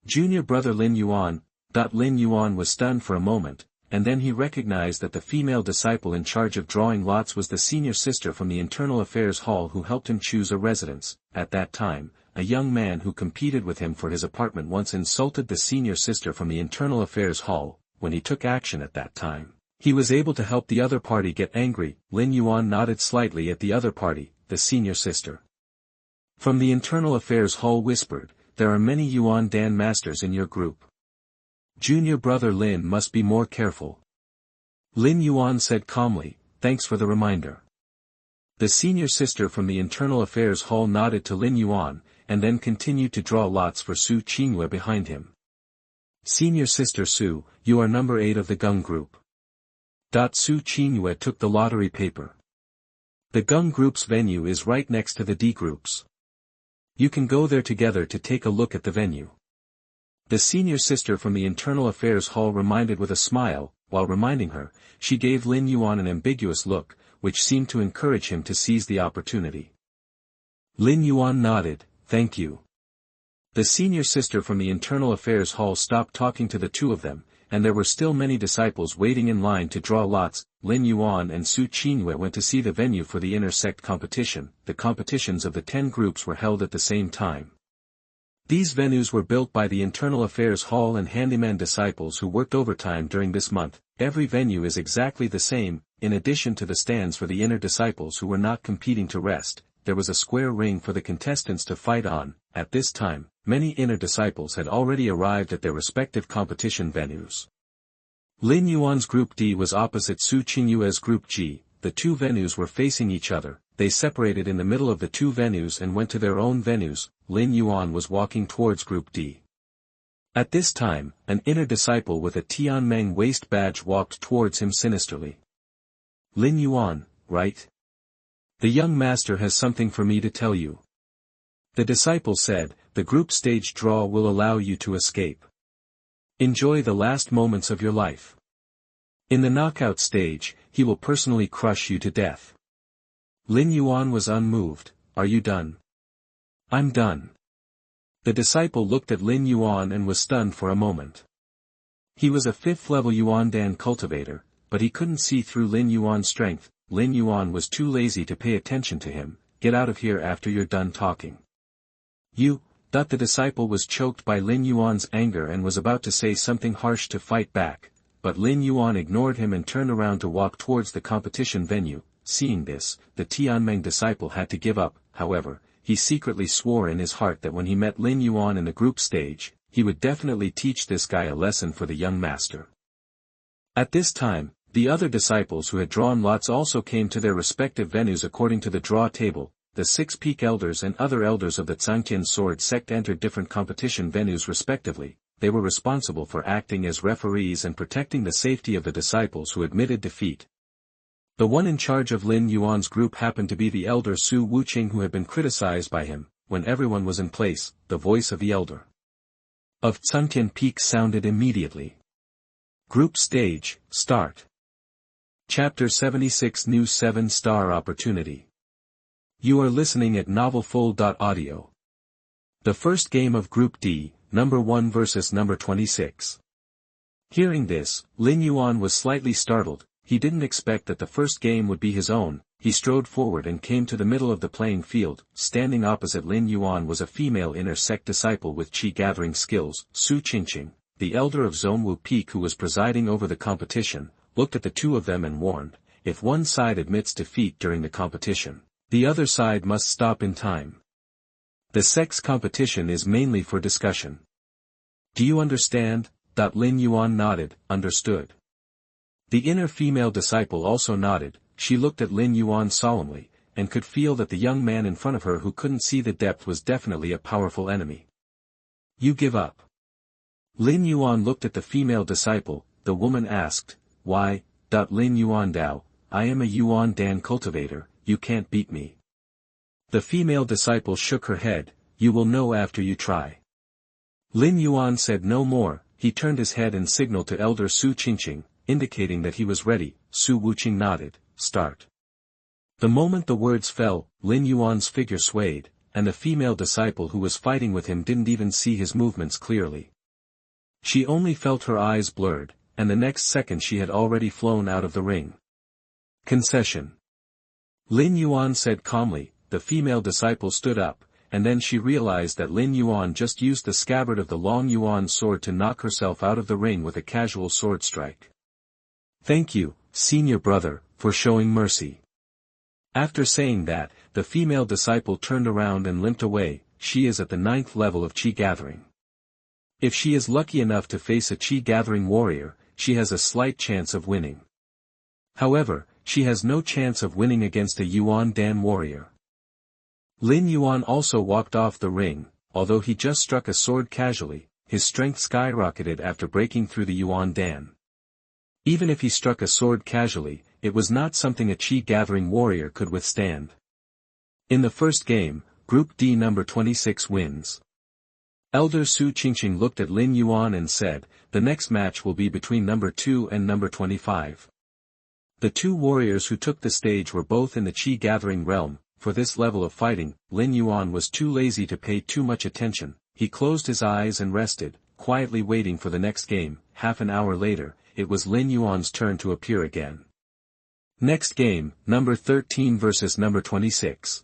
Junior brother Lin Yuan? Lin Yuan was stunned for a moment, and then he recognized that the female disciple in charge of drawing lots was the senior sister from the Internal Affairs Hall who helped him choose a residence. At that time, a young man who competed with him for his apartment once insulted the senior sister from the Internal Affairs Hall. When he took action at that time, he was able to help the other party get angry. Lin Yuan nodded slightly at the other party, the senior sister from the Internal Affairs Hall whispered, there are many Yuandan masters in your group. Junior brother Lin must be more careful. Lin Yuan said calmly, thanks for the reminder. The senior sister from the Internal Affairs Hall nodded to Lin Yuan, and then continued to draw lots for Qingyue behind him. Senior sister Su, you are number 8 of the Gung group. Qingyue took the lottery paper. The Gung group's venue is right next to the D groups. You can go there together to take a look at the venue. The senior sister from the Internal Affairs Hall reminded with a smile. While reminding her, she gave Lin Yuan an ambiguous look, which seemed to encourage him to seize the opportunity. Lin Yuan nodded, thank you. The senior sister from the Internal Affairs Hall stopped talking to the two of them, and there were still many disciples waiting in line to draw lots. Lin Yuan and Qingyue went to see the venue for the inner sect competition. The competitions of the 10 groups were held at the same time. These venues were built by the Internal Affairs Hall and handyman disciples who worked overtime during this month. Every venue is exactly the same. In addition to the stands for the inner disciples who were not competing to rest, there was a square ring for the contestants to fight on. At this time, many inner disciples had already arrived at their respective competition venues. Lin Yuan's Group D was opposite Qingyue's Group G. The two venues were facing each other. They separated in the middle of the two venues and went to their own venues. Lin Yuan was walking towards Group D. At this time, an inner disciple with a Tianmeng waist badge walked towards him sinisterly. Lin Yuan, right? The young master has something for me to tell you. The disciple said, the group stage draw will allow you to escape. Enjoy the last moments of your life. In the knockout stage, he will personally crush you to death. Lin Yuan was unmoved. Are you done? I'm done. The disciple looked at Lin Yuan and was stunned for a moment. He was a 5th level Yuandan cultivator, but he couldn't see through Lin Yuan's strength. Lin Yuan was too lazy to pay attention to him. Get out of here after you're done talking. The disciple was choked by Lin Yuan's anger and was about to say something harsh to fight back, but Lin Yuan ignored him and turned around to walk towards the competition venue. Seeing this, the Tianmeng disciple had to give up. However, he secretly swore in his heart that when he met Lin Yuan in the group stage, he would definitely teach this guy a lesson for the young master. At this time, the other disciples who had drawn lots also came to their respective venues according to the draw table. The 6 peak elders and other elders of the Zhangtian sword sect entered different competition venues respectively. They were responsible for acting as referees and protecting the safety of the disciples who admitted defeat. The one in charge of Lin Yuan's group happened to be the elder Hu Jiuxing, who had been criticized by him. When everyone was in place, the voice of the elder of Zhangtian Peak sounded immediately. Group stage, start. Chapter 76 New 7-star Opportunity. You are listening at NovelFull.audio. The first game of Group D, number 1 versus number 26. Hearing this, Lin Yuan was slightly startled. He didn't expect that the first game would be his own. He strode forward and came to the middle of the playing field. Standing opposite Lin Yuan was a female inner sect disciple with qi gathering skills. Hu Jiuxing, the elder of Zhongwu Peak who was presiding over the competition, looked at the two of them and warned, if one side admits defeat during the competition, the other side must stop in time. The sect's competition is mainly for discussion. Do you understand? Lin Yuan nodded, understood. The inner female disciple also nodded. She looked at Lin Yuan solemnly, and could feel that the young man in front of her who couldn't see the depth was definitely a powerful enemy. You give up. Lin Yuan looked at the female disciple. The woman asked, why? Lin Yuan Dao, I am a Yuandan cultivator. You can't beat me. The female disciple shook her head. You will know after you try. Lin Yuan said no more. He turned his head and signaled to elder Hu Jiuxing, indicating that he was ready. Hu Jiuxing nodded. Start. The moment the words fell, Lin Yuan's figure swayed, and the female disciple who was fighting with him didn't even see his movements clearly. She only felt her eyes blurred, and the next second she had already flown out of the ring. Concession. Lin Yuan said calmly. The female disciple stood up, and then she realized that Lin Yuan just used the scabbard of the long Yuan sword to knock herself out of the ring with a casual sword strike. Thank you, senior brother, for showing mercy. After saying that, the female disciple turned around and limped away. She is at the 9th level of qi gathering. If she is lucky enough to face a qi gathering warrior, she has a slight chance of winning. However, she has no chance of winning against a Yuandan warrior. Lin Yuan also walked off the ring. Although he just struck a sword casually, his strength skyrocketed after breaking through the Yuandan. Even if he struck a sword casually, it was not something a qi gathering warrior could withstand. In the first game, Group D number 26 wins. Elder Hu Jiuxing looked at Lin Yuan and said, the next match will be between number 2 and number 25. The two warriors who took the stage were both in the qi gathering realm. For this level of fighting, Lin Yuan was too lazy to pay too much attention. He closed his eyes and rested, quietly waiting for the next game. Half an hour later, it was Lin Yuan's turn to appear again. Next game, number 13 versus number 26.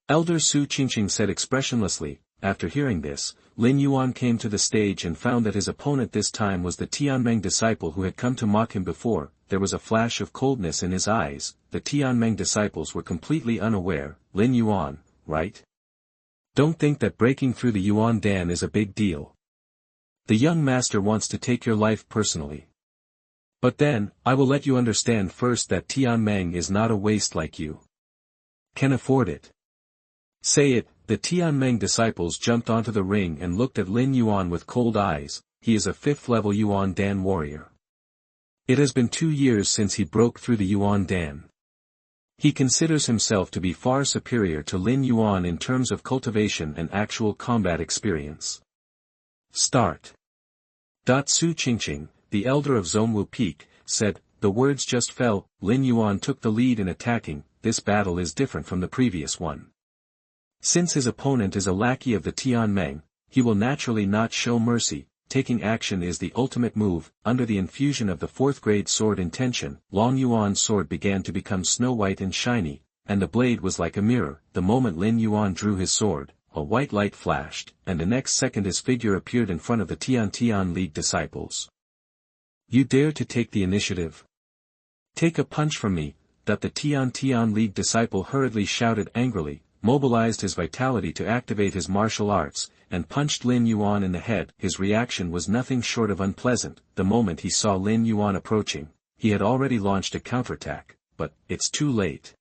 Elder Hu Jiuxing said expressionlessly. After hearing this, Lin Yuan came to the stage and found that his opponent this time was the Tianmeng disciple who had come to mock him before. There was a flash of coldness in his eyes. The Tianmeng disciples were completely unaware. Lin Yuan, right? Don't think that breaking through the Yuandan is a big deal. The young master wants to take your life personally. But then, I will let you understand first that Tianmeng is not a waste like you. Can afford it. Say it. The Tianmeng disciples jumped onto the ring and looked at Lin Yuan with cold eyes. He is a 5th-level Yuandan warrior. It has been 2 years since he broke through the Yuandan. He considers himself to be far superior to Lin Yuan in terms of cultivation and actual combat experience. Start. Su Jiuxing, the elder of Zhongwu Peak, said, "The words just fell." Lin Yuan took the lead in attacking. This battle is different from the previous one. Since his opponent is a lackey of the Tianmeng, he will naturally not show mercy. Taking action is the ultimate move. Under the infusion of the 4th-grade sword intention, Long Yuan's sword began to become snow-white and shiny, and the blade was like a mirror. The moment Lin Yuan drew his sword, a white light flashed, and the next second his figure appeared in front of the Tian League disciples. "You dare to take the initiative? Take a punch from me," that the Tian League disciple hurriedly shouted angrily, mobilized his vitality to activate his martial arts, and punched Lin Yuan in the head. His reaction was nothing short of unpleasant. The moment he saw Lin Yuan approaching, he had already launched a counterattack, but it's too late.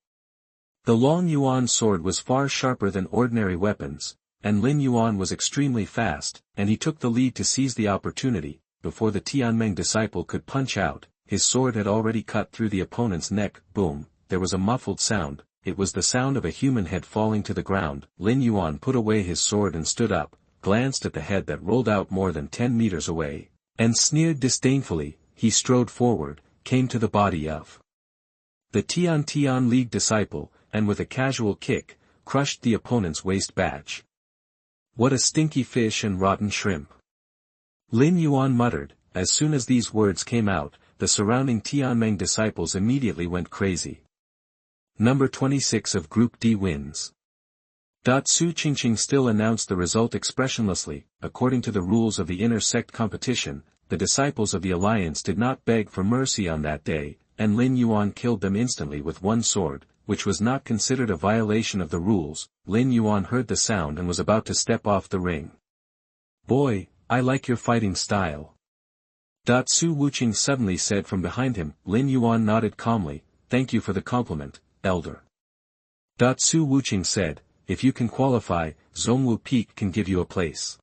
The Long Yuan sword was far sharper than ordinary weapons, and Lin Yuan was extremely fast, and he took the lead to seize the opportunity. Before the Tianmeng disciple could punch out, his sword had already cut through the opponent's neck. Boom, there was a muffled sound. It was the sound of a human head falling to the ground. Lin Yuan put away his sword and stood up, glanced at the head that rolled out more than 10 meters away, and sneered disdainfully. He strode forward, came to the body of the Tian League disciple, and with a casual kick, crushed the opponent's waist badge. "What a stinky fish and rotten shrimp!" Lin Yuan muttered. As soon as these words came out, the surrounding Tianmeng disciples immediately went crazy. Number 26 of Group D wins. Su Jiuxing still announced the result expressionlessly. According to the rules of the inner sect competition, the disciples of the alliance did not beg for mercy on that day, and Lin Yuan killed them instantly with one sword, which was not considered a violation of the rules. Lin Yuan heard the sound and was about to step off the ring. "Boy, I like your fighting style." Su Wuqing suddenly said from behind him. Lin Yuan nodded calmly. "Thank you for the compliment, elder." Su Wuqing said, "If you can qualify, Zhongwu Peak can give you a place."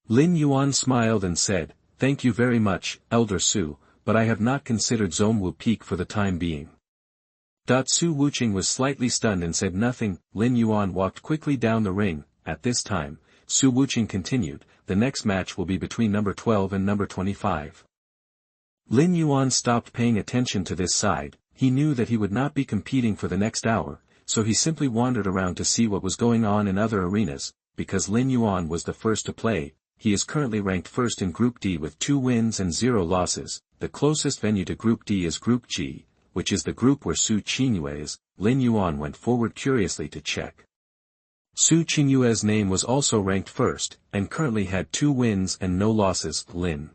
Lin Yuan smiled and said, "Thank you very much, Elder Su, but I have not considered Zhongwu Peak for the time being." Su Wuqing was slightly stunned and said nothing. Lin Yuan walked quickly down the ring. At this time, Su Wuqing continued, "The next match will be between number 12 and number 25. Lin Yuan stopped paying attention to this side. He knew that he would not be competing for the next hour, so he simply wandered around to see what was going on in other arenas. Because Lin Yuan was the first to play, he is currently ranked first in Group D with 2 wins and 0 losses. The closest venue to Group D is Group G, which is the group where Su Qingyue is. Lin Yuan went forward curiously to check. Su Qingyue's name was also ranked first, and currently had 2 wins and no losses. Lin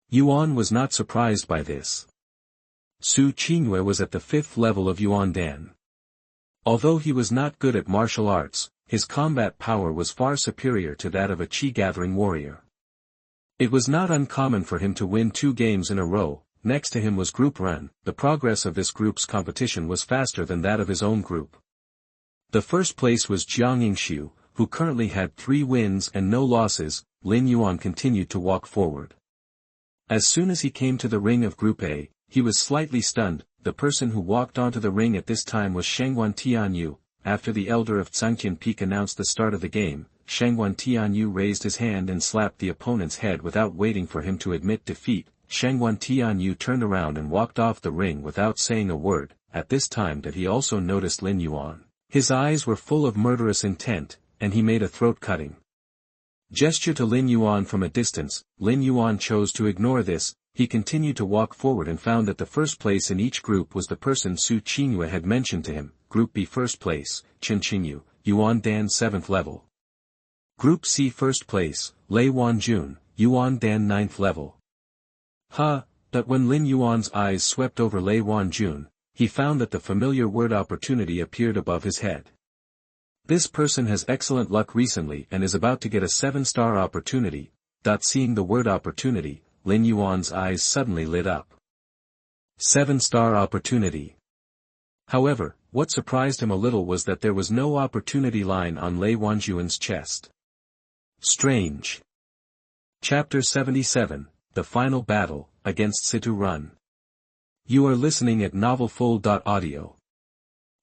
Yuan was not surprised by this. Su Qingyue was at the 5th level of Yuandan. Although he was not good at martial arts, his combat power was far superior to that of a chi-gathering warrior. It was not uncommon for him to win 2 games in a row. Next to him was Group Run. The progress of this group's competition was faster than that of his own group. The first place was Jiang Yingshu, who currently had 3 wins and no losses. Lin Yuan continued to walk forward. As soon as he came to the ring of Group A, he was slightly stunned. The person who walked onto the ring at this time was Shangguan Tianyou. After the elder of Zhangqian Peak announced the start of the game, Shangguan Tianyou raised his hand and slapped the opponent's head without waiting for him to admit defeat. Shangguan Tianyou turned around and walked off the ring without saying a word. At this time that he also noticed Lin Yuan. His eyes were full of murderous intent, and he made a throat-cutting gesture to Lin Yuan from a distance. Lin Yuan chose to ignore this. He continued to walk forward and found that the first place in each group was the person Su Qingyue had mentioned to him. Group B first place, Qinghan, Yuandan 7th level. Group C first place, Lei Wanjun, Yuandan 9th level. But when Lin Yuan's eyes swept over Lei Wanjun, he found that the familiar word opportunity appeared above his head. This person has excellent luck recently and is about to get a 7-star opportunity. Seeing the word opportunity, Lin Yuan's eyes suddenly lit up. 7-star opportunity. However, what surprised him a little was that there was no opportunity line on Lei Wanjun's chest. Strange. Chapter 77, The Final Battle, Against Situ Run. You are listening at NovelFull.audio.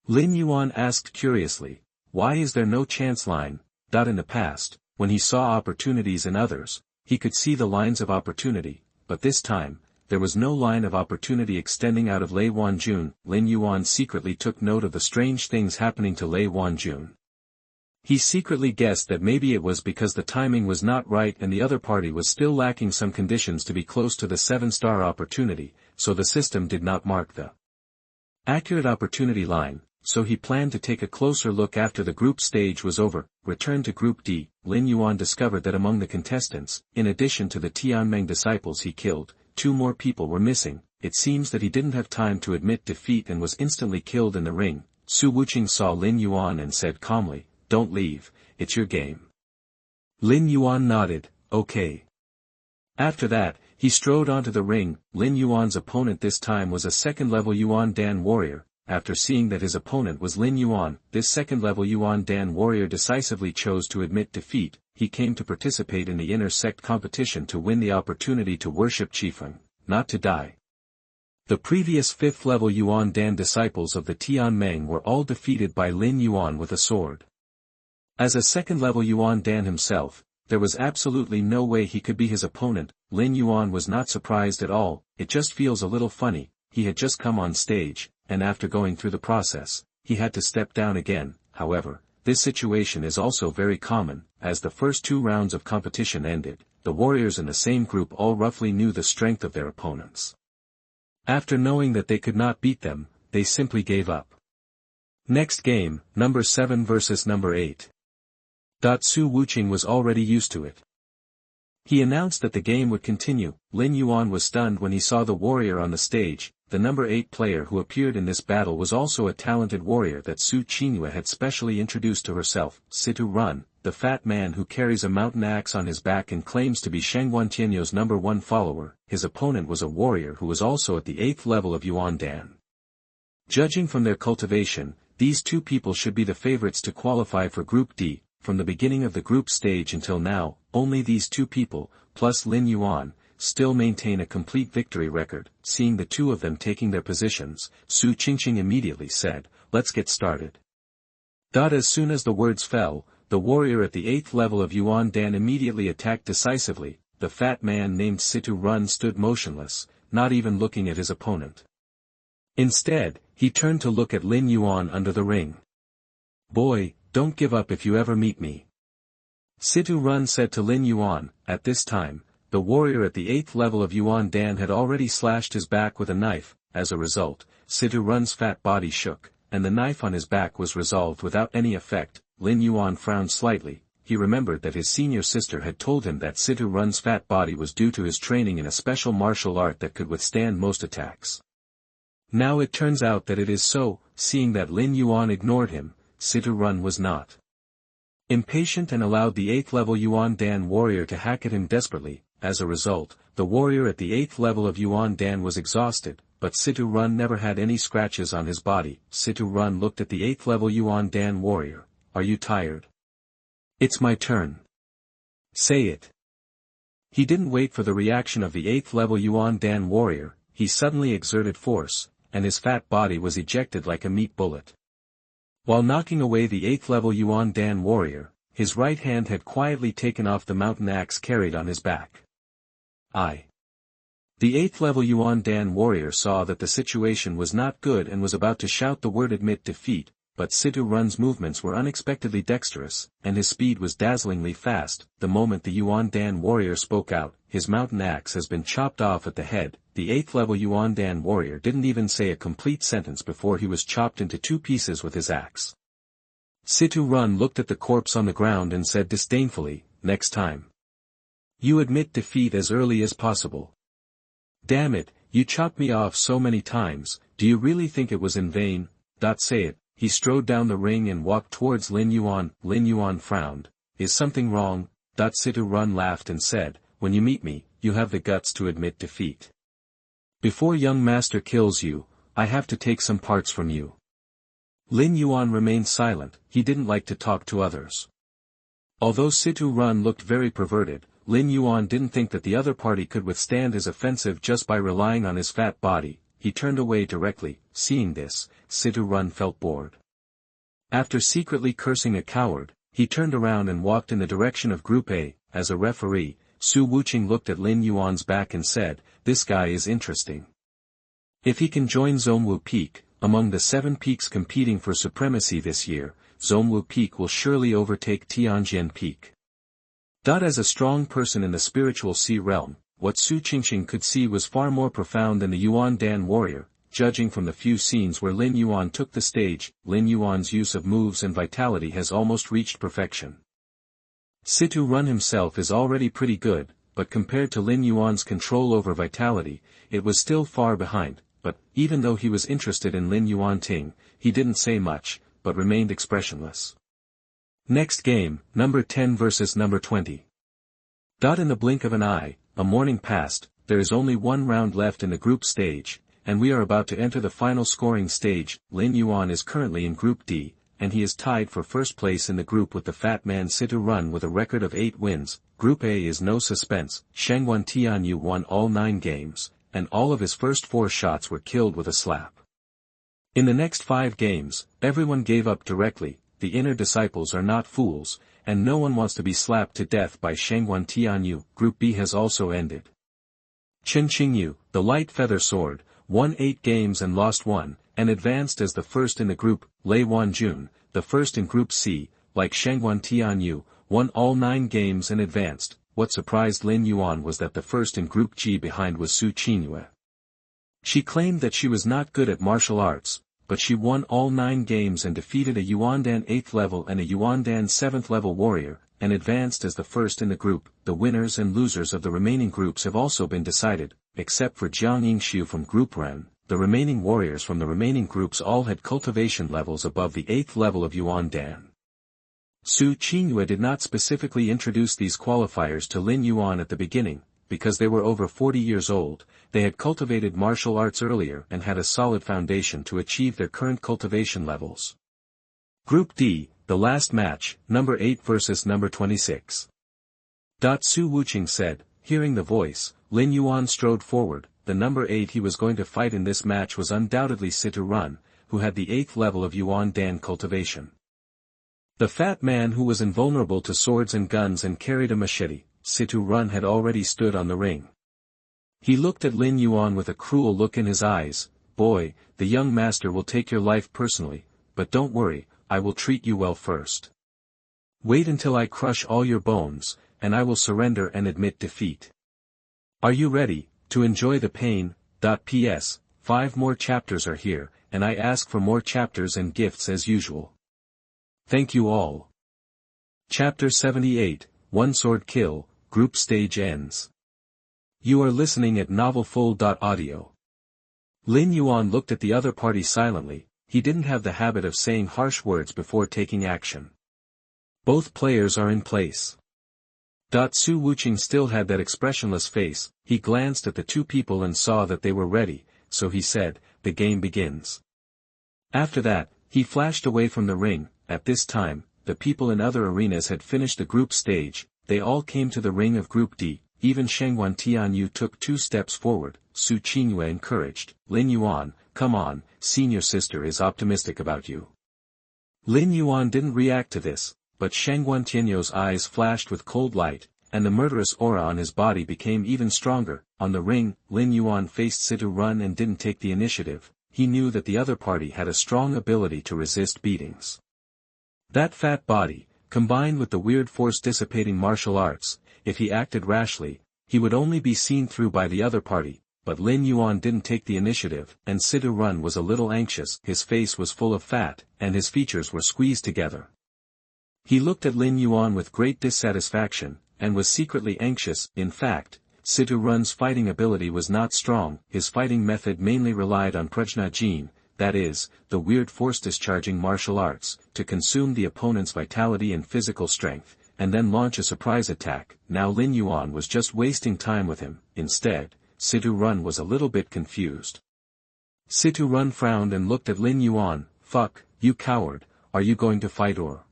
Lin Yuan asked curiously, why is there no chance line? In the past, when he saw opportunities in others, he could see the lines of opportunity, but this time, there was no line of opportunity extending out of Lei Wanjun. Lin Yuan secretly took note of the strange things happening to Lei Wanjun. He secretly guessed that maybe it was because the timing was not right and the other party was still lacking some conditions to be close to the 7-star opportunity, so the system did not mark the accurate opportunity line, so he planned to take a closer look after the group stage was over. Returned to Group D, Lin Yuan discovered that among the contestants, in addition to the Tianyou disciples he killed, 2 more people were missing. It seems that he didn't have time to admit defeat and was instantly killed in the ring. Hu Jiuxing saw Lin Yuan and said calmly, "Don't leave, it's your game." Lin Yuan nodded, "Okay." After that, he strode onto the ring. Lin Yuan's opponent this time was a second-level Yuandan warrior. After seeing that his opponent was Lin Yuan, this second-level Yuandan warrior decisively chose to admit defeat. He came to participate in the inner sect competition to win the opportunity to worship Qinghan, not to die. The previous 5th-level Yuandan disciples of the Tianyou were all defeated by Lin Yuan with a sword. As a second-level Yuandan himself, there was absolutely no way he could be his opponent. Lin Yuan was not surprised at all. It just feels a little funny. He had just come on stage, and after going through the process, he had to step down again. However, this situation is also very common. As the first 2 rounds of competition ended, the warriors in the same group all roughly knew the strength of their opponents. After knowing that they could not beat them, they simply gave up. Next game, number 7 versus number 8. Hu Jiuxing was already used to it. He announced that the game would continue. Lin Yuan was stunned when he saw the warrior on the stage. The number 8 player who appeared in this battle was also a talented warrior that Qingyue had specially introduced to herself, Situ Run, the fat man who carries a mountain axe on his back and claims to be Shangguan Tianyou's number 1 follower. His opponent was a warrior who was also at the 8th level of Yuandan. Judging from their cultivation, these 2 people should be the favorites to qualify for Group D. From the beginning of the group stage until now, only these 2 people, plus Lin Yuan, still maintain a complete victory record. Seeing the 2 of them taking their positions, Hu Jiuxing immediately said, "Let's get started." As soon as the words fell, the warrior at the 8th level of Yuandan immediately attacked decisively. The fat man named Situ Run stood motionless, not even looking at his opponent. Instead, he turned to look at Lin Yuan under the ring. "Boy, don't give up if you ever meet me," Situ Run said to Lin Yuan. At this time, the warrior at the 8th level of Yuandan had already slashed his back with a knife. As a result, Situ Run's fat body shook, and the knife on his back was resolved without any effect. Lin Yuan frowned slightly. He remembered that his senior sister had told him that Situ Run's fat body was due to his training in a special martial art that could withstand most attacks. Now it turns out that it is so. Seeing that Lin Yuan ignored him, Situ Run was not impatient and allowed the 8th level Yuandan warrior to hack at him desperately. As a result, the warrior at the 8th level of Yuandan was exhausted, but Situ Run never had any scratches on his body. Situ Run looked at the 8th level Yuandan warrior. "Are you tired?" "It's my turn." "Say it." He didn't wait for the reaction of the 8th level Yuandan warrior. He suddenly exerted force, and his fat body was ejected like a meat bullet. While knocking away the 8th level Yuandan warrior, his right hand had quietly taken off the mountain axe carried on his back. The 8th level Yuandan warrior saw that the situation was not good and was about to shout the word admit defeat, but Situ Run's movements were unexpectedly dexterous, and his speed was dazzlingly fast. The moment the Yuandan warrior spoke out, "His mountain axe has been chopped off at the head," the 8th level Yuandan warrior didn't even say a complete sentence before he was chopped into 2 pieces with his axe. Situ Run looked at the corpse on the ground and said disdainfully, "Next time. You admit defeat as early as possible. Damn it, you chopped me off so many times, do you really think it was in vain?" Say it. He strode down the ring and walked towards Lin Yuan. Lin Yuan frowned. "Is something wrong?" Situ Run laughed and said, "When you meet me, you have the guts to admit defeat. Before young master kills you, I have to take some parts from you." Lin Yuan remained silent, he didn't like to talk to others. Although Situ Run looked very perverted, Lin Yuan didn't think that the other party could withstand his offensive just by relying on his fat body. He turned away directly. Seeing this, Situ Run felt bored. After secretly cursing a coward, he turned around and walked in the direction of Group A. As a referee, Hu Jiuxing looked at Lin Yuan's back and said, "This guy is interesting. If he can join Zhongwu Peak, among the 7 peaks competing for supremacy this year, Zhongwu Peak will surely overtake Tianjin Peak." As a strong person in the spiritual sea realm, what Hu Jiuxing could see was far more profound than the Yuandan warrior. Judging from the few scenes where Lin Yuan took the stage, Lin Yuan's use of moves and vitality has almost reached perfection. Situ Run himself is already pretty good, but compared to Lin Yuan's control over vitality, it was still far behind. But, even though he was interested in Lin Yuan Ting, he didn't say much, but remained expressionless. Next game, number 10 versus number 20. In the blink of an eye, a morning passed, there is only one round left in the group stage, and we are about to enter the final scoring stage. Lin Yuan is currently in Group D, and he is tied for first place in the group with the fat man Situ Run with a record of 8 wins. Group A is no suspense. Shangguan Tianyou won all 9 games, and all of his first 4 shots were killed with a slap. In the next 5 games, everyone gave up directly. The inner disciples are not fools, and no one wants to be slapped to death by Shangguan Tianyou. Group B has also ended. Qingyue, the light feather sword, won 8 games and lost 1, and advanced as the first in the group. Lei Wanjun, the first in Group C, like Shangguan Tianyou, won all 9 games and advanced. What surprised Lin Yuan was that the first in Group G behind was Qingyue. She claimed that she was not good at martial arts, but she won all 9 games and defeated a Yuandan 8th level and a Yuandan 7th level warrior, and advanced as the first in the group. The winners and losers of the remaining groups have also been decided, except for Jiang Yingxiu from Group Ren. The remaining warriors from the remaining groups all had cultivation levels above the 8th level of Yuandan. Qingyue did not specifically introduce these qualifiers to Lin Yuan at the beginning, because they were over 40 years old. They had cultivated martial arts earlier and had a solid foundation to achieve their current cultivation levels. Group D, the last match, number 8 versus number 26. Hu Jiuxing said, hearing the voice. Lin Yuan strode forward. The number 8 he was going to fight in this match was undoubtedly Situ Run, who had the 8th level of Yuandan cultivation. The fat man who was invulnerable to swords and guns and carried a machete. Situ Run had already stood on the ring. He looked at Lin Yuan with a cruel look in his eyes. "Boy, the young master will take your life personally, but don't worry, I will treat you well first. Wait until I crush all your bones, and I will surrender and admit defeat. Are you ready to enjoy the pain? P.S. 5 more chapters are here, and I ask for more chapters and gifts as usual. Thank you all." Chapter 78, One Sword Kill, Group Stage ends. You are listening at NovelFull.audio. Lin Yuan looked at the other party silently. He didn't have the habit of saying harsh words before taking action. Both players are in place. Hu Jiuxing still had that expressionless face. He glanced at the 2 people and saw that they were ready, so he said, "The game begins." After that, he flashed away from the ring. At this time, the people in other arenas had finished the group stage. They all came to the ring of Group D. Even Shangguan Tianyou took 2 steps forward. Qingyue encouraged, "Lin Yuan, come on, senior sister is optimistic about you." Lin Yuan didn't react to this, but Shangguan Tianyou's eyes flashed with cold light, and the murderous aura on his body became even stronger. On the ring, Lin Yuan faced Situ Run and didn't take the initiative. He knew that the other party had a strong ability to resist beatings. That fat body, combined with the weird force-dissipating martial arts, if he acted rashly, he would only be seen through by the other party. But Lin Yuan didn't take the initiative, and Situ Run was a little anxious. His face was full of fat, and his features were squeezed together. He looked at Lin Yuan with great dissatisfaction, and was secretly anxious. In fact, Situ Run's fighting ability was not strong. His fighting method mainly relied on Prajna Jin, that is, the weird force-discharging martial arts, to consume the opponent's vitality and physical strength, and then launch a surprise attack. Now Lin Yuan was just wasting time with him. Instead, Situ Run was a little bit confused. Situ Run frowned and looked at Lin Yuan. "Fuck, "You coward, are you going to fight or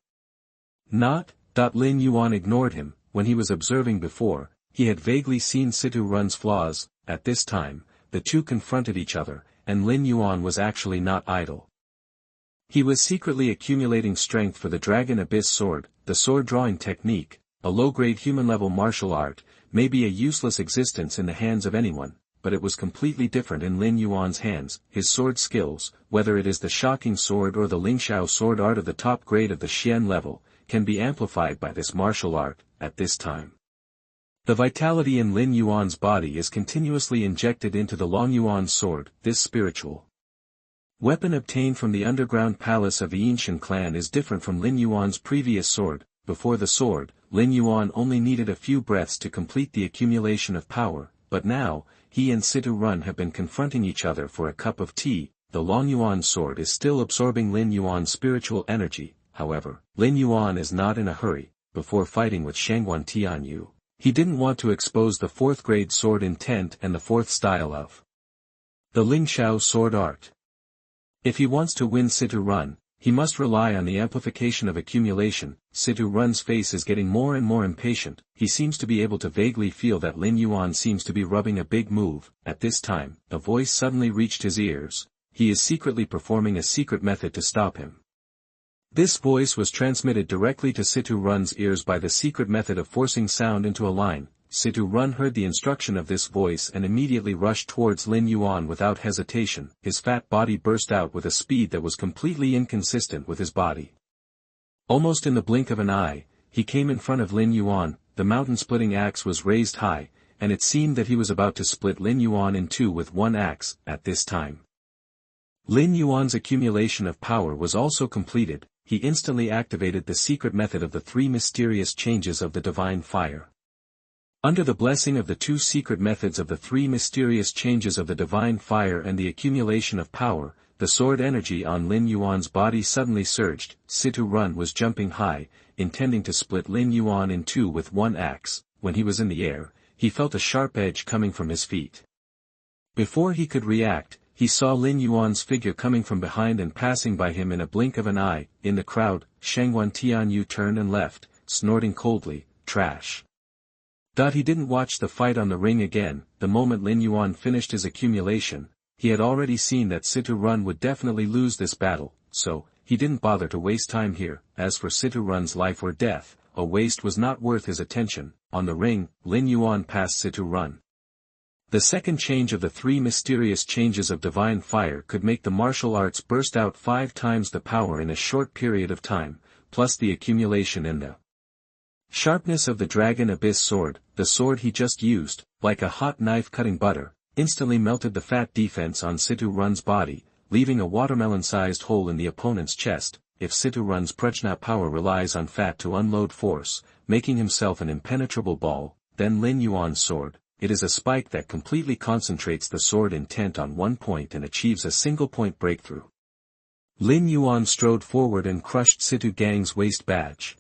not?" Lin Yuan ignored him. When he was observing before, he had vaguely seen Situ Run's flaws. At this time, the two confronted each other, and Lin Yuan was actually not idle. He was secretly accumulating strength for the Dragon Abyss sword, the sword-drawing technique, a low-grade human-level martial art, may be a useless existence in the hands of anyone, but it was completely different in Lin Yuan's hands. His sword skills, whether it is the shocking sword or the Lingxiao sword art of the top grade of the Xian level, can be amplified by this martial art. At this time, the vitality in Lin Yuan's body is continuously injected into the Long Yuan sword. This spiritual weapon obtained from the underground palace of the Yinshan clan is different from Lin Yuan's previous sword. Before the sword, Lin Yuan only needed a few breaths to complete the accumulation of power, but now, he and Situ Run have been confronting each other for a cup of tea. The Long Yuan sword is still absorbing Lin Yuan's spiritual energy. However, Lin Yuan is not in a hurry. Before fighting with Shangguan Tianyou, he didn't want to expose the fourth-grade sword intent and the fourth style of the Lingxiao sword art. If he wants to win Situ Run, he must rely on the amplification of accumulation. Situ Run's face is getting more and more impatient. He seems to be able to vaguely feel that Lin Yuan seems to be rubbing a big move. At this time, a voice suddenly reached his ears. He is secretly performing a secret method to stop him. This voice was transmitted directly to Situ Run's ears by the secret method of forcing sound into a line. Situ Run heard the instruction of this voice and immediately rushed towards Lin Yuan without hesitation. His fat body burst out with a speed that was completely inconsistent with his body. Almost in the blink of an eye, he came in front of Lin Yuan. The mountain-splitting axe was raised high, and it seemed that he was about to split Lin Yuan in two with one axe. At this time, Lin Yuan's accumulation of power was also completed. He instantly activated the secret method of the three mysterious changes of the divine fire. Under the blessing of the two secret methods of the three mysterious changes of the divine fire and the accumulation of power, the sword energy on Lin Yuan's body suddenly surged. Situ Run was jumping high, intending to split Lin Yuan in two with one axe. When he was in the air, he felt a sharp edge coming from his feet. Before he could react, he saw Lin Yuan's figure coming from behind and passing by him in a blink of an eye. In the crowd, Shangguan Tianyou turned and left, snorting coldly, "Trash." He didn't watch the fight on the ring again. The moment Lin Yuan finished his accumulation, he had already seen that Situ Run would definitely lose this battle, so, he didn't bother to waste time here. As for Situ Run's life or death, a waste was not worth his attention. On the ring, Lin Yuan passed Situ Run. The second change of the three mysterious changes of divine fire could make the martial arts burst out 5 times the power in a short period of time, plus the accumulation in the sharpness of the Dragon Abyss sword. The sword he just used, like a hot knife cutting butter, instantly melted the fat defense on Situ Run's body, leaving a watermelon-sized hole in the opponent's chest. If Situ Run's prajna power relies on fat to unload force, making himself an impenetrable ball, then Lin Yuan's sword, it is a spike that completely concentrates the sword intent on one point and achieves a single-point breakthrough. Lin Yuan strode forward and crushed Situ Gang's waist badge.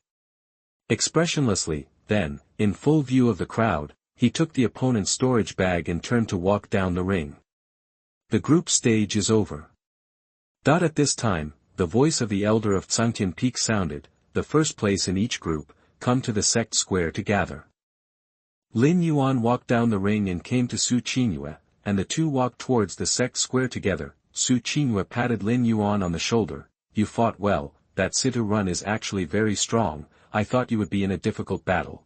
Expressionlessly, then, in full view of the crowd, he took the opponent's storage bag and turned to walk down the ring. The group stage is over. At this time, the voice of the elder of Tsangtian Peak sounded. The first place in each group, come to the Sect square to gather. Lin Yuan walked down the ring and came to Su Qingyue, and the two walked towards the Sect square together. Su Qingyue patted Lin Yuan on the shoulder. "You fought well. That Situ Run is actually very strong. I thought you would be in a difficult battle."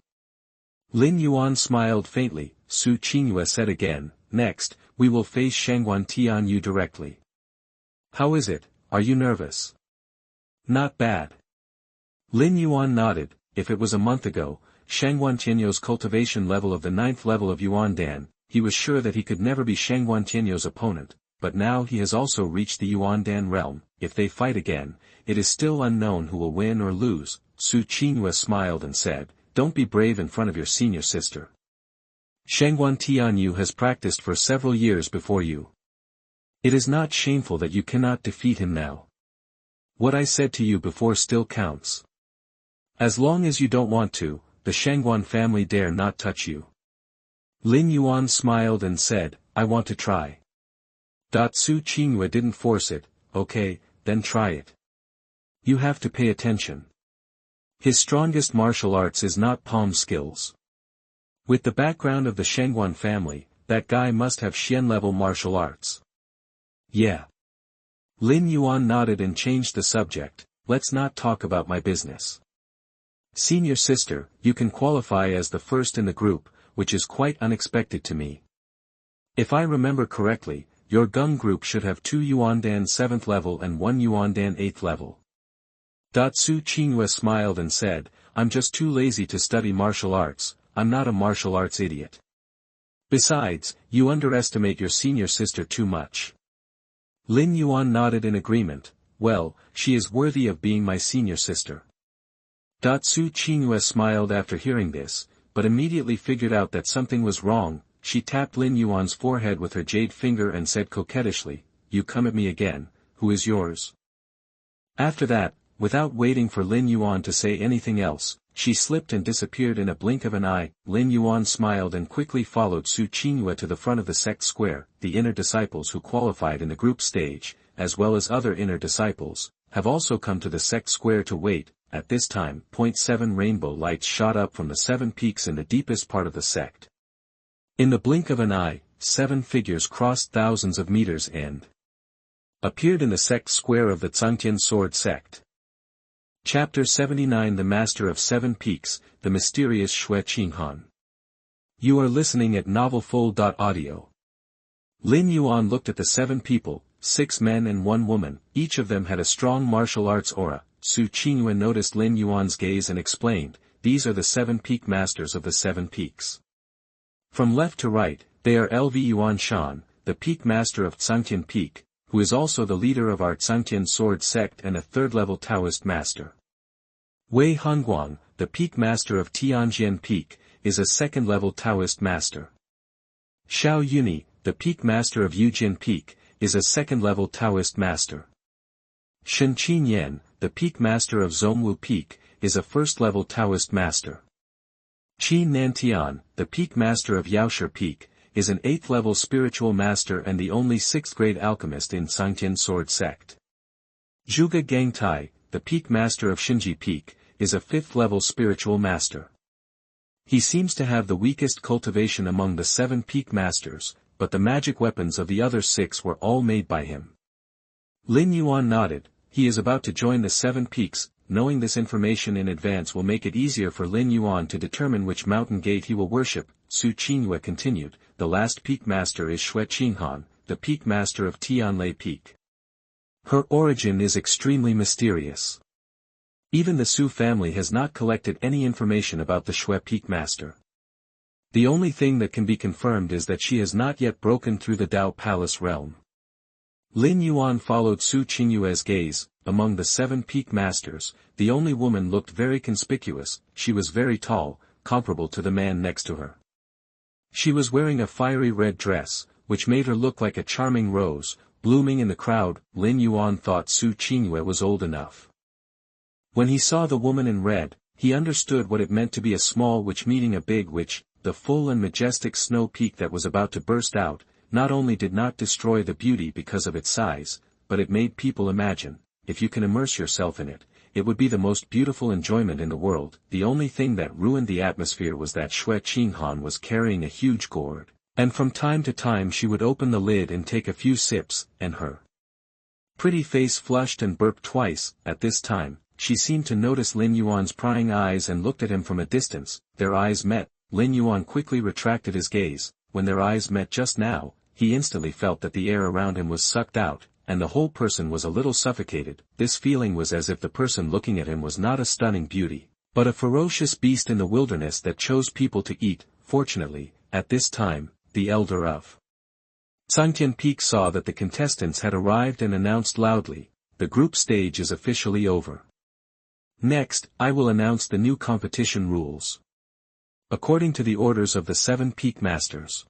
Lin Yuan smiled faintly. Su Qingyue said again, "Next, we will face Shangguan Tianyou directly. How is it, are you nervous?" "Not bad." Lin Yuan nodded. If it was a month ago, Shangguan Tianyou's cultivation level of the 9th level of Yuandan, he was sure that he could never be Shangguan Tianyou's opponent, but now he has also reached the Yuandan realm. If they fight again, it is still unknown who will win or lose. Su Qingyue smiled and said, "Don't be brave in front of your senior sister. Shangguan Tianyou has practiced for several years before you. It is not shameful that you cannot defeat him now. What I said to you before still counts. As long as you don't want to, the Shangguan family dare not touch you." Lin Yuan smiled and said, "I want to try." Su Qingyue didn't force it. "Okay, then try it." You have to pay attention. His strongest martial arts is not palm skills. With the background of the Shangguan family, that guy must have Xian-level martial arts. Yeah. Lin Yuan nodded and changed the subject. Let's not talk about my business. Senior sister, you can qualify as the first in the group, which is quite unexpected to me. If I remember correctly, your Gung group should have 2 Yuandan 7th level and 1 Yuandan 8th level. Su Qingyue smiled and said, I'm just too lazy to study martial arts, I'm not a martial arts idiot. Besides, you underestimate your senior sister too much. Lin Yuan nodded in agreement. Well, she is worthy of being my senior sister. Su Qingyue smiled after hearing this, but immediately figured out that something was wrong. She tapped Lin Yuan's forehead with her jade finger and said coquettishly, You come at me again, who is yours? After that, without waiting for Lin Yuan to say anything else, she slipped and disappeared in a blink of an eye. Lin Yuan smiled and quickly followed Su Qingyue to the front of the sect square. The inner disciples who qualified in the group stage, as well as other inner disciples, have also come to the sect square to wait. At this time, 7 rainbow lights shot up from the 7 peaks in the deepest part of the sect. In the blink of an eye, 7 figures crossed thousands of meters and appeared in the sect square of the Zhangtian Sword Sect. Chapter 79 The Master of 7 Peaks, The Mysterious Shui Qinghan. You are listening at novelfull.audio. Lin Yuan looked at the 7 people, 6 men and 1 woman, each of them had a strong martial arts aura. Su Qingyue noticed Lin Yuan's gaze and explained, These are the 7 peak masters of the 7 peaks. From left to right, they are Lv Yuan Shan, the peak master of Zhangtian Peak, who is also the leader of our Zhangtian Sword Sect and a 3rd-level Taoist master. Wei Hongguang, the peak master of Tianjin Peak, is a 2nd-level Taoist master. Xiao Miao, the peak master of Yujin Peak, is a 2nd-level Taoist master. Shen Qinyan, the peak master of Zhongwu Peak, is a 1st-level Taoist master. Qi Nantian, the peak master of Yaoshi Peak, is an 8th-level spiritual master and the only 6th-grade alchemist in Zhangtian Sword Sect. Zhuge Gangtai, the peak master of Xinji Peak, is a 5th-level spiritual master. He seems to have the weakest cultivation among the 7 peak masters, but the magic weapons of the other 6 were all made by him. Lin Yuan nodded. He is about to join the 7 peaks. Knowing this information in advance will make it easier for Lin Yuan to determine which mountain gate he will worship. Su Qingyue continued, The last peak master is Shui Qinghan, the peak master of Tianlei Peak. Her origin is extremely mysterious. Even the Su family has not collected any information about the Shui peak master. The only thing that can be confirmed is that she has not yet broken through the Dao Palace realm. Lin Yuan followed Su Qingyue's gaze. Among the 7 peak masters, the only woman looked very conspicuous. She was very tall, comparable to the man next to her. She was wearing a fiery red dress, which made her look like a charming rose, blooming in the crowd. Lin Yuan thought Su Qingyue was old enough. When he saw the woman in red, he understood what it meant to be a small witch meeting a big witch. The full and majestic snow peak that was about to burst out, not only did not destroy the beauty because of its size, but it made people imagine, if you can immerse yourself in it, it would be the most beautiful enjoyment in the world. The only thing that ruined the atmosphere was that Shui Qinghan was carrying a huge gourd, and from time to time she would open the lid and take a few sips, and her pretty face flushed and burped twice. At this time, she seemed to notice Lin Yuan's prying eyes and looked at him from a distance. Their eyes met. Lin Yuan quickly retracted his gaze. When their eyes met just now, he instantly felt that the air around him was sucked out, and the whole person was a little suffocated. This feeling was as if the person looking at him was not a stunning beauty, but a ferocious beast in the wilderness that chose people to eat. Fortunately, at this time, the elder of Zhangtian Peak saw that the contestants had arrived and announced loudly, The group stage is officially over. Next, I will announce the new competition rules. According to the orders of the 7 peak masters.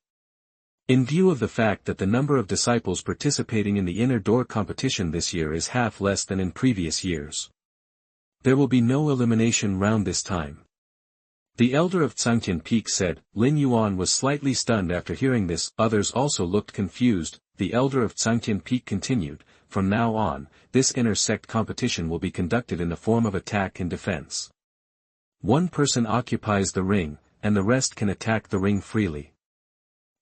In view of the fact that the number of disciples participating in the inner door competition this year is half less than in previous years, there will be no elimination round this time. The elder of Zhangtian Peak said. Lin Yuan was slightly stunned after hearing this. Others also looked confused. The elder of Zhangtian Peak continued, from now on, this inter-sect competition will be conducted in the form of attack and defense. One person occupies the ring, and the rest can attack the ring freely.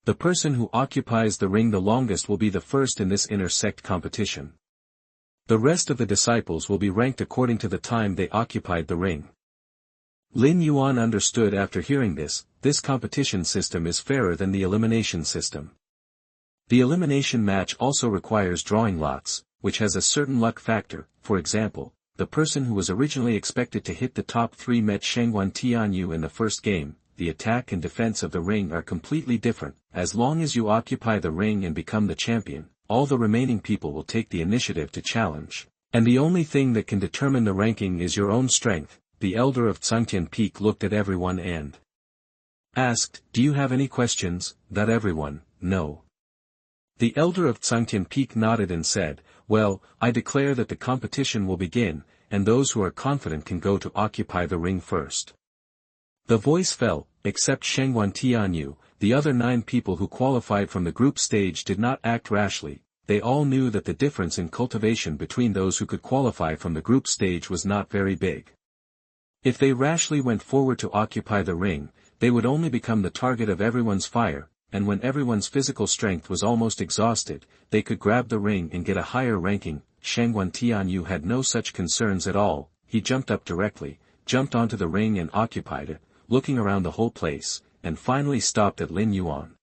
The person who occupies the ring the longest will be the first in this inter-sect competition. The rest of the disciples will be ranked according to the time they occupied the ring. Lin Yuan understood after hearing this competition system is fairer than the elimination system. The elimination match also requires drawing lots, which has a certain luck factor. For example, the person who was originally expected to hit the top 3 met Shangguan Tianyou in the first game. The attack and defense of the ring are completely different. As long as you occupy the ring and become the champion, all the remaining people will take the initiative to challenge. And the only thing that can determine the ranking is your own strength. The elder of Zhangtian Peak looked at everyone and asked, "Do you have any questions?" That everyone, "No." The elder of Zhangtian Peak nodded and said, "Well, I declare that the competition will begin, and those who are confident can go to occupy the ring first." The voice fell, except Shangguan Tianyou. The other 9 people who qualified from the group stage did not act rashly. They all knew that the difference in cultivation between those who could qualify from the group stage was not very big. If they rashly went forward to occupy the ring, they would only become the target of everyone's fire, and when everyone's physical strength was almost exhausted, they could grab the ring and get a higher ranking. Shangguan Tianyou had no such concerns at all. He jumped up directly, jumped onto the ring and occupied it, looking around the whole place, and finally stopped at Lin Yuan.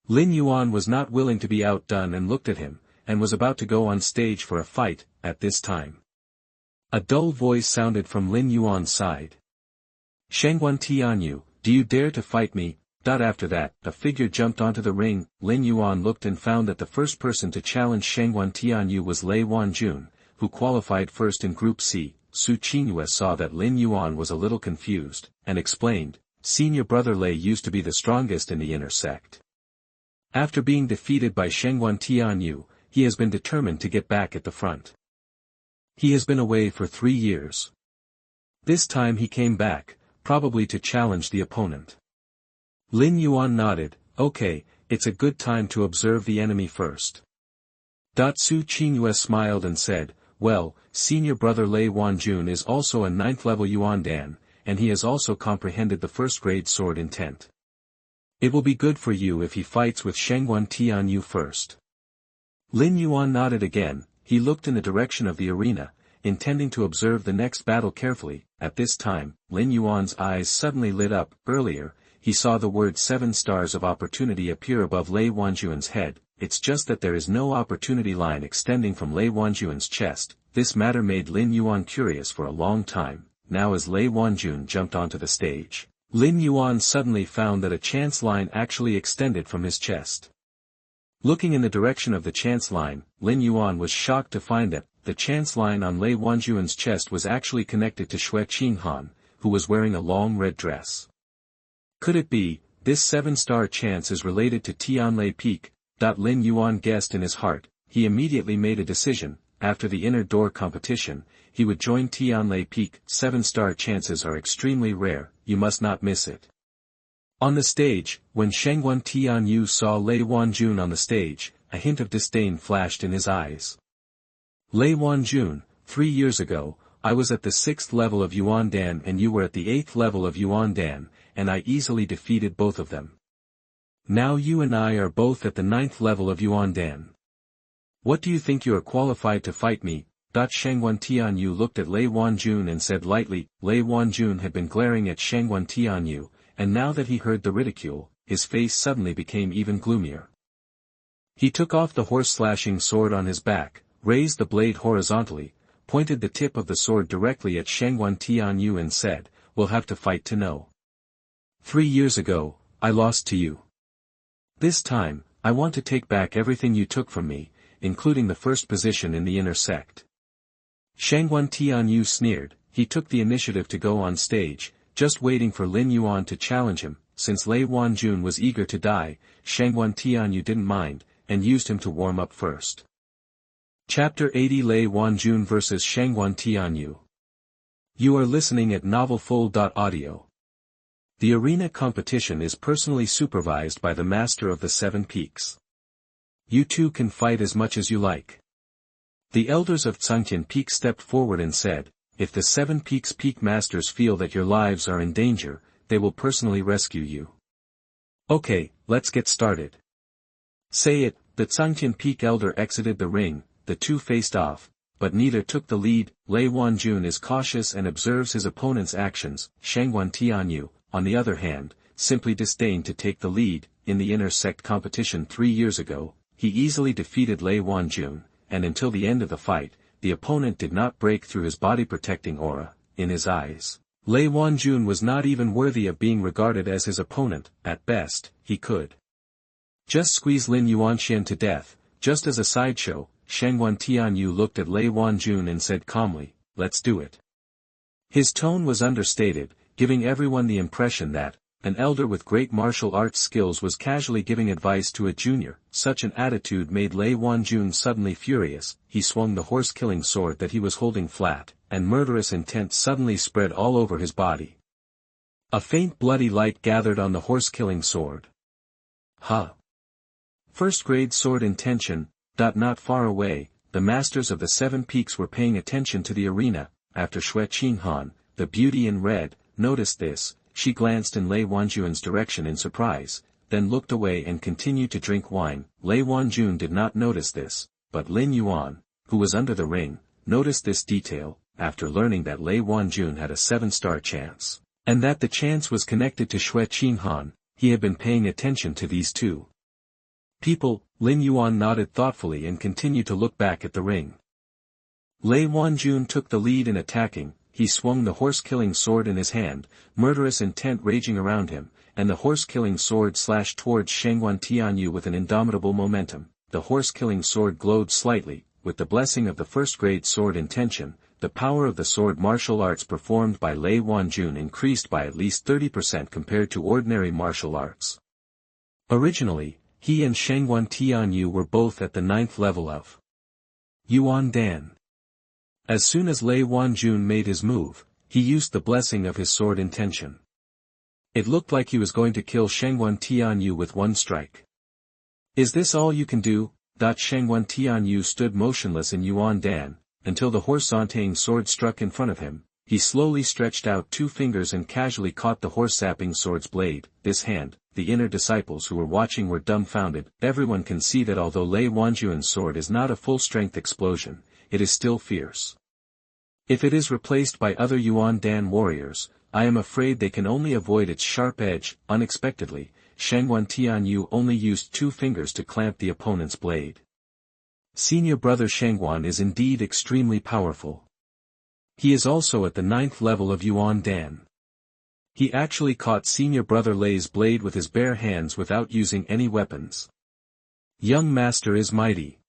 Lin Yuan was not willing to be outdone and looked at him, and was about to go on stage for a fight. At this time, a dull voice sounded from Lin Yuan's side. "Shangguan Tianyou, do you dare to fight me?" After that, a figure jumped onto the ring. Lin Yuan looked and found that the first person to challenge Shangguan Tianyou was Wanjun, who qualified first in Group C. Qingyue saw that Lin Yuan was a little confused, and explained, "Senior brother Lei used to be the strongest in the inner sect. After being defeated by Shangguan Tianyou, he has been determined to get back at the front. He has been away for 3 years. This time he came back, probably to challenge the opponent." Lin Yuan nodded, "Okay, it's a good time to observe the enemy first." Su Qingyue smiled and said, "Well, senior brother Lei Wanjun is also a 9th level Yuandan, and he has also comprehended the first-grade sword intent. It will be good for you if he fights with Shangguan Tianyou first." Lin Yuan nodded again. He looked in the direction of the arena, intending to observe the next battle carefully. At this time, Lin Yuan's eyes suddenly lit up. Earlier, he saw the word 7 stars of opportunity appear above Lei Wanjun's head. It's just that there is no opportunity line extending from Lei Wanjun's chest. This matter made Lin Yuan curious for a long time. Now as Lei Wanjun jumped onto the stage, Lin Yuan suddenly found that a chance line actually extended from his chest. Looking in the direction of the chance line, Lin Yuan was shocked to find that the chance line on Lei Wanjun's chest was actually connected to Shui Qinghan, who was wearing a long red dress. Could it be, this 7-star chance is related to Tianlei Peak? Lin Yuan guessed in his heart. He immediately made a decision. After the inner door competition, he would join Tianlei Peak. 7-star chances are extremely rare, you must not miss it. On the stage, when Shangguan Tianyou saw Lei Wanjun on the stage, a hint of disdain flashed in his eyes. "Lei Wanjun, 3 years ago, I was at the 6th level of Yuandan and you were at the 8th level of Yuandan, and I easily defeated both of them. Now you and I are both at the 9th level of Yuandan. What do you think you are qualified to fight me?" Shangguan Tianyou looked at Lei Wanjun and said lightly. Lei Wanjun had been glaring at Shangguan Tianyou, and now that he heard the ridicule, his face suddenly became even gloomier. He took off the horse-slashing sword on his back, raised the blade horizontally, pointed the tip of the sword directly at Shangguan Tianyou and said, "We'll have to fight to know. 3 years ago, I lost to you. This time, I want to take back everything you took from me, including the first position in the inner sect." Shangguan Tianyou sneered. He took the initiative to go on stage, just waiting for Lin Yuan to challenge him. Since Lei Wanjun was eager to die, Shangguan Tianyou didn't mind, and used him to warm up first. Chapter 80 Lei Wanjun vs Shangguan Tianyou. You are listening at NovelFull.audio. The arena competition is personally supervised by the Master of the 7 Peaks. You two can fight as much as you like. The elders of Cangtian Peak stepped forward and said, if the 7 Peaks Peak Masters feel that your lives are in danger, they will personally rescue you. Okay, let's get started. Say it. The Cangtian Peak elder exited the ring, the two faced off, but neither took the lead. Wanjun is cautious and observes his opponent's actions. Shangguan Tianyou, on the other hand, simply disdained to take the lead. In the inner sect competition 3 years ago, he easily defeated Wanjun, and until the end of the fight, the opponent did not break through his body-protecting aura. In his eyes, Wanjun was not even worthy of being regarded as his opponent. At best, he could just squeeze Lin Yuan to death. Just as a sideshow, Shangguan Tianyou looked at Wanjun and said calmly, let's do it. His tone was understated, giving everyone the impression that an elder with great martial arts skills was casually giving advice to a junior. Such an attitude made Wanjun suddenly furious. He swung the horse-killing sword that he was holding flat, and murderous intent suddenly spread all over his body. A faint bloody light gathered on the horse-killing sword. First-grade sword intention. Not far away, the masters of the 7 Peaks were paying attention to the arena. After Qinghan, the beauty in red, noticed this, she glanced in Wanjun's direction in surprise, then looked away and continued to drink wine. Wanjun did not notice this, but Lin Yuan, who was under the ring, noticed this detail. After learning that Wanjun had a 7-star chance, and that the chance was connected to Qinghan, he had been paying attention to these two people. Lin Yuan nodded thoughtfully and continued to look back at the ring. Wanjun took the lead in attacking. He swung the horse-killing sword in his hand, murderous intent raging around him, and the horse-killing sword slashed towards Shangguan Tianyou with an indomitable momentum. The horse-killing sword glowed slightly. With the blessing of the first-grade sword intention, the power of the sword martial arts performed by Wanjun increased by at least 30% compared to ordinary martial arts. Originally, he and Shangguan Tianyou were both at the 9th level of Yuandan. As soon as Wanjun made his move, he used the blessing of his sword intention. It looked like he was going to kill Shangguan Tianyou with one strike. Is this all you can do? Shangguan Tianyou stood motionless in Yuandan, until the horse-saunting sword struck in front of him. He slowly stretched out 2 fingers and casually caught the horse-sapping sword's blade. This hand, the inner disciples who were watching were dumbfounded. Everyone can see that although Wanjun's sword is not a full-strength explosion, it is still fierce. If it is replaced by other Yuandan warriors, I am afraid they can only avoid its sharp edge. Unexpectedly, Shangguan Tianyou only used 2 fingers to clamp the opponent's blade. Senior brother Shangguan is indeed extremely powerful. He is also at the 9th level of Yuandan. He actually caught senior brother Lei's blade with his bare hands without using any weapons. Young master is mighty.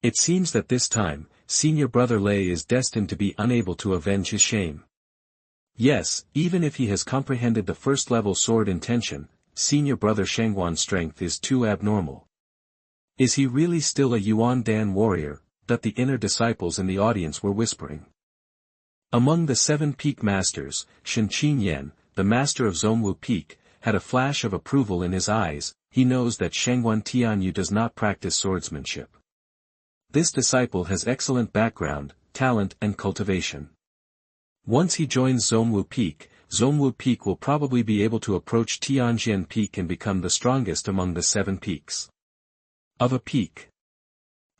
It seems that this time, senior brother Lei is destined to be unable to avenge his shame. Yes, even if he has comprehended the first-level sword intention, senior brother Shangguan's strength is too abnormal. Is he really still a Yuandan warrior? That the inner disciples in the audience were whispering. Among the 7 Peak Masters, Qingyan, the master of Zhongwu Peak, had a flash of approval in his eyes. He knows that Shangguan Tianyou does not practice swordsmanship. This disciple has excellent background, talent and cultivation. Once he joins Zhongwu Peak will probably be able to approach Tianjin Peak and become the strongest among the 7 peaks. Of a peak.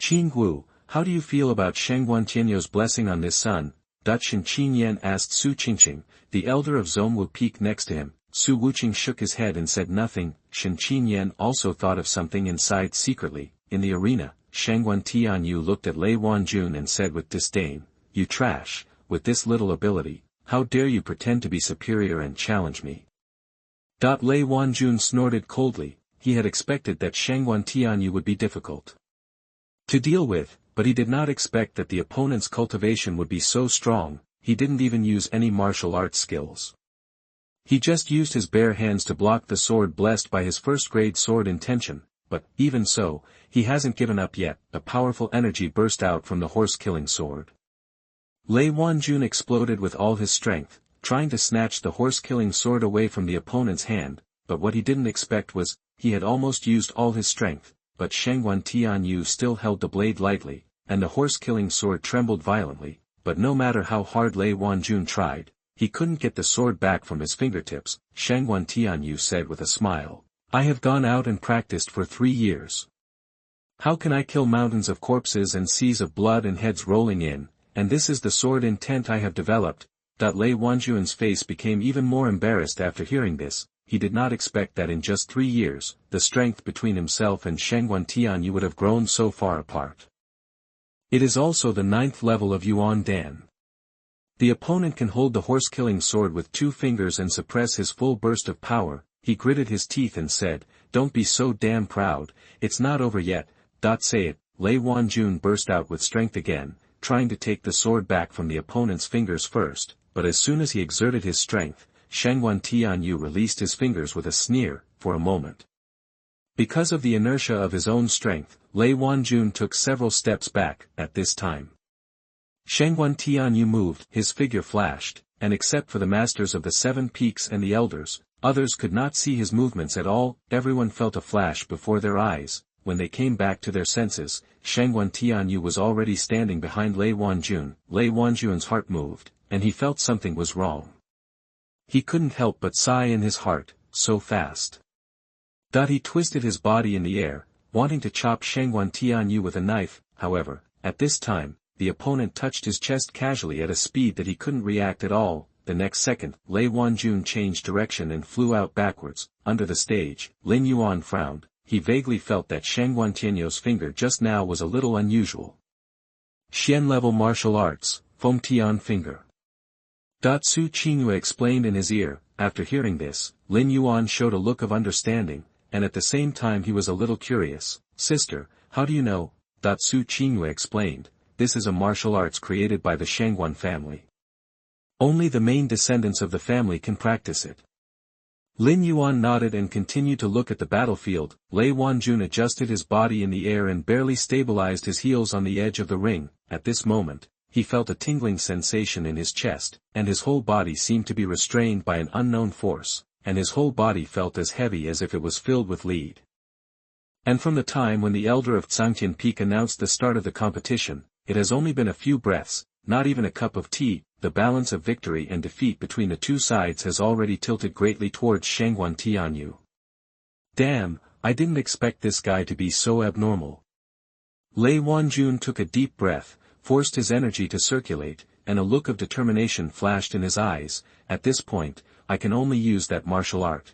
Qingyue, how do you feel about Shangguan Tianyou's blessing on this son? Qingyan asked Su Jiuxing, the elder of Zhongwu Peak next to him. Su Wuqing shook his head and said nothing. Qingyan also thought of something inside secretly. In the arena, Shangguan Tianyou looked at Wanjun and said with disdain, "You trash, with this little ability, how dare you pretend to be superior and challenge me?" Wanjun snorted coldly. He had expected that Shangguan Tianyou would be difficult to deal with, but he did not expect that the opponent's cultivation would be so strong. He didn't even use any martial arts skills. He just used his bare hands to block the sword blessed by his first-grade sword intention, but, even so, he hasn't given up yet. A powerful energy burst out from the horse-killing sword. Wanjun exploded with all his strength, trying to snatch the horse-killing sword away from the opponent's hand, but what he didn't expect was, he had almost used all his strength, but Shangguan Tianyou still held the blade lightly. and the horse-killing sword trembled violently, but no matter how hard Wanjun tried, he couldn't get the sword back from his fingertips. Shangguan Tianyou said with a smile, "I have gone out and practiced for 3 years. How can I kill mountains of corpses and seas of blood and heads rolling in, and this is the sword intent I have developed." Wanjun's face became even more embarrassed after hearing this. He did not expect that in just 3 years, the strength between himself and Shangguan Tianyou would have grown so far apart. It is also the 9th level of Yuandan. The opponent can hold the horse-killing sword with 2 fingers and suppress his full burst of power. He gritted his teeth and said, "Don't be so damn proud, it's not over yet." Say it. Wanjun burst out with strength again, trying to take the sword back from the opponent's fingers first, but as soon as he exerted his strength, Shangguan Tianyou released his fingers with a sneer. For a moment, because of the inertia of his own strength, Wanjun took several steps back. At this time, Shangguan Tianyou moved, his figure flashed, and except for the masters of the 7 peaks and the elders, others could not see his movements at all. Everyone felt a flash before their eyes. When they came back to their senses, Shangguan Tianyou was already standing behind Wanjun. Wanjun's heart moved, and he felt something was wrong. He couldn't help but sigh in his heart, so fast. He twisted his body in the air, wanting to chop Shangguan Tianyou with a knife. However, at this time, the opponent touched his chest casually at a speed that he couldn't react at all. The next second, Wanjun changed direction and flew out backwards. Under the stage, Lin Yuan frowned. He vaguely felt that Shangguan Tianyou's finger just now was a little unusual. Xian-level martial arts, Feng Tian finger. Su Qingyue explained in his ear. After hearing this, Lin Yuan showed a look of understanding, and at the same time he was a little curious. "Sister, how do you know?" Su Qingyue explained, "This is a martial arts created by the Shangguan family. Only the main descendants of the family can practice it." Lin Yuan nodded and continued to look at the battlefield. Wanjun adjusted his body in the air and barely stabilized his heels on the edge of the ring. At this moment, he felt a tingling sensation in his chest, and his whole body seemed to be restrained by an unknown force, and his whole body felt as heavy as if it was filled with lead. And from the time when the elder of Zhangtian Peak announced the start of the competition, it has only been a few breaths, not even a cup of tea. The balance of victory and defeat between the two sides has already tilted greatly towards Shangguan Tianyou. Damn, I didn't expect this guy to be so abnormal. Wanjun took a deep breath, forced his energy to circulate, and a look of determination flashed in his eyes. At this point, I can only use that martial art.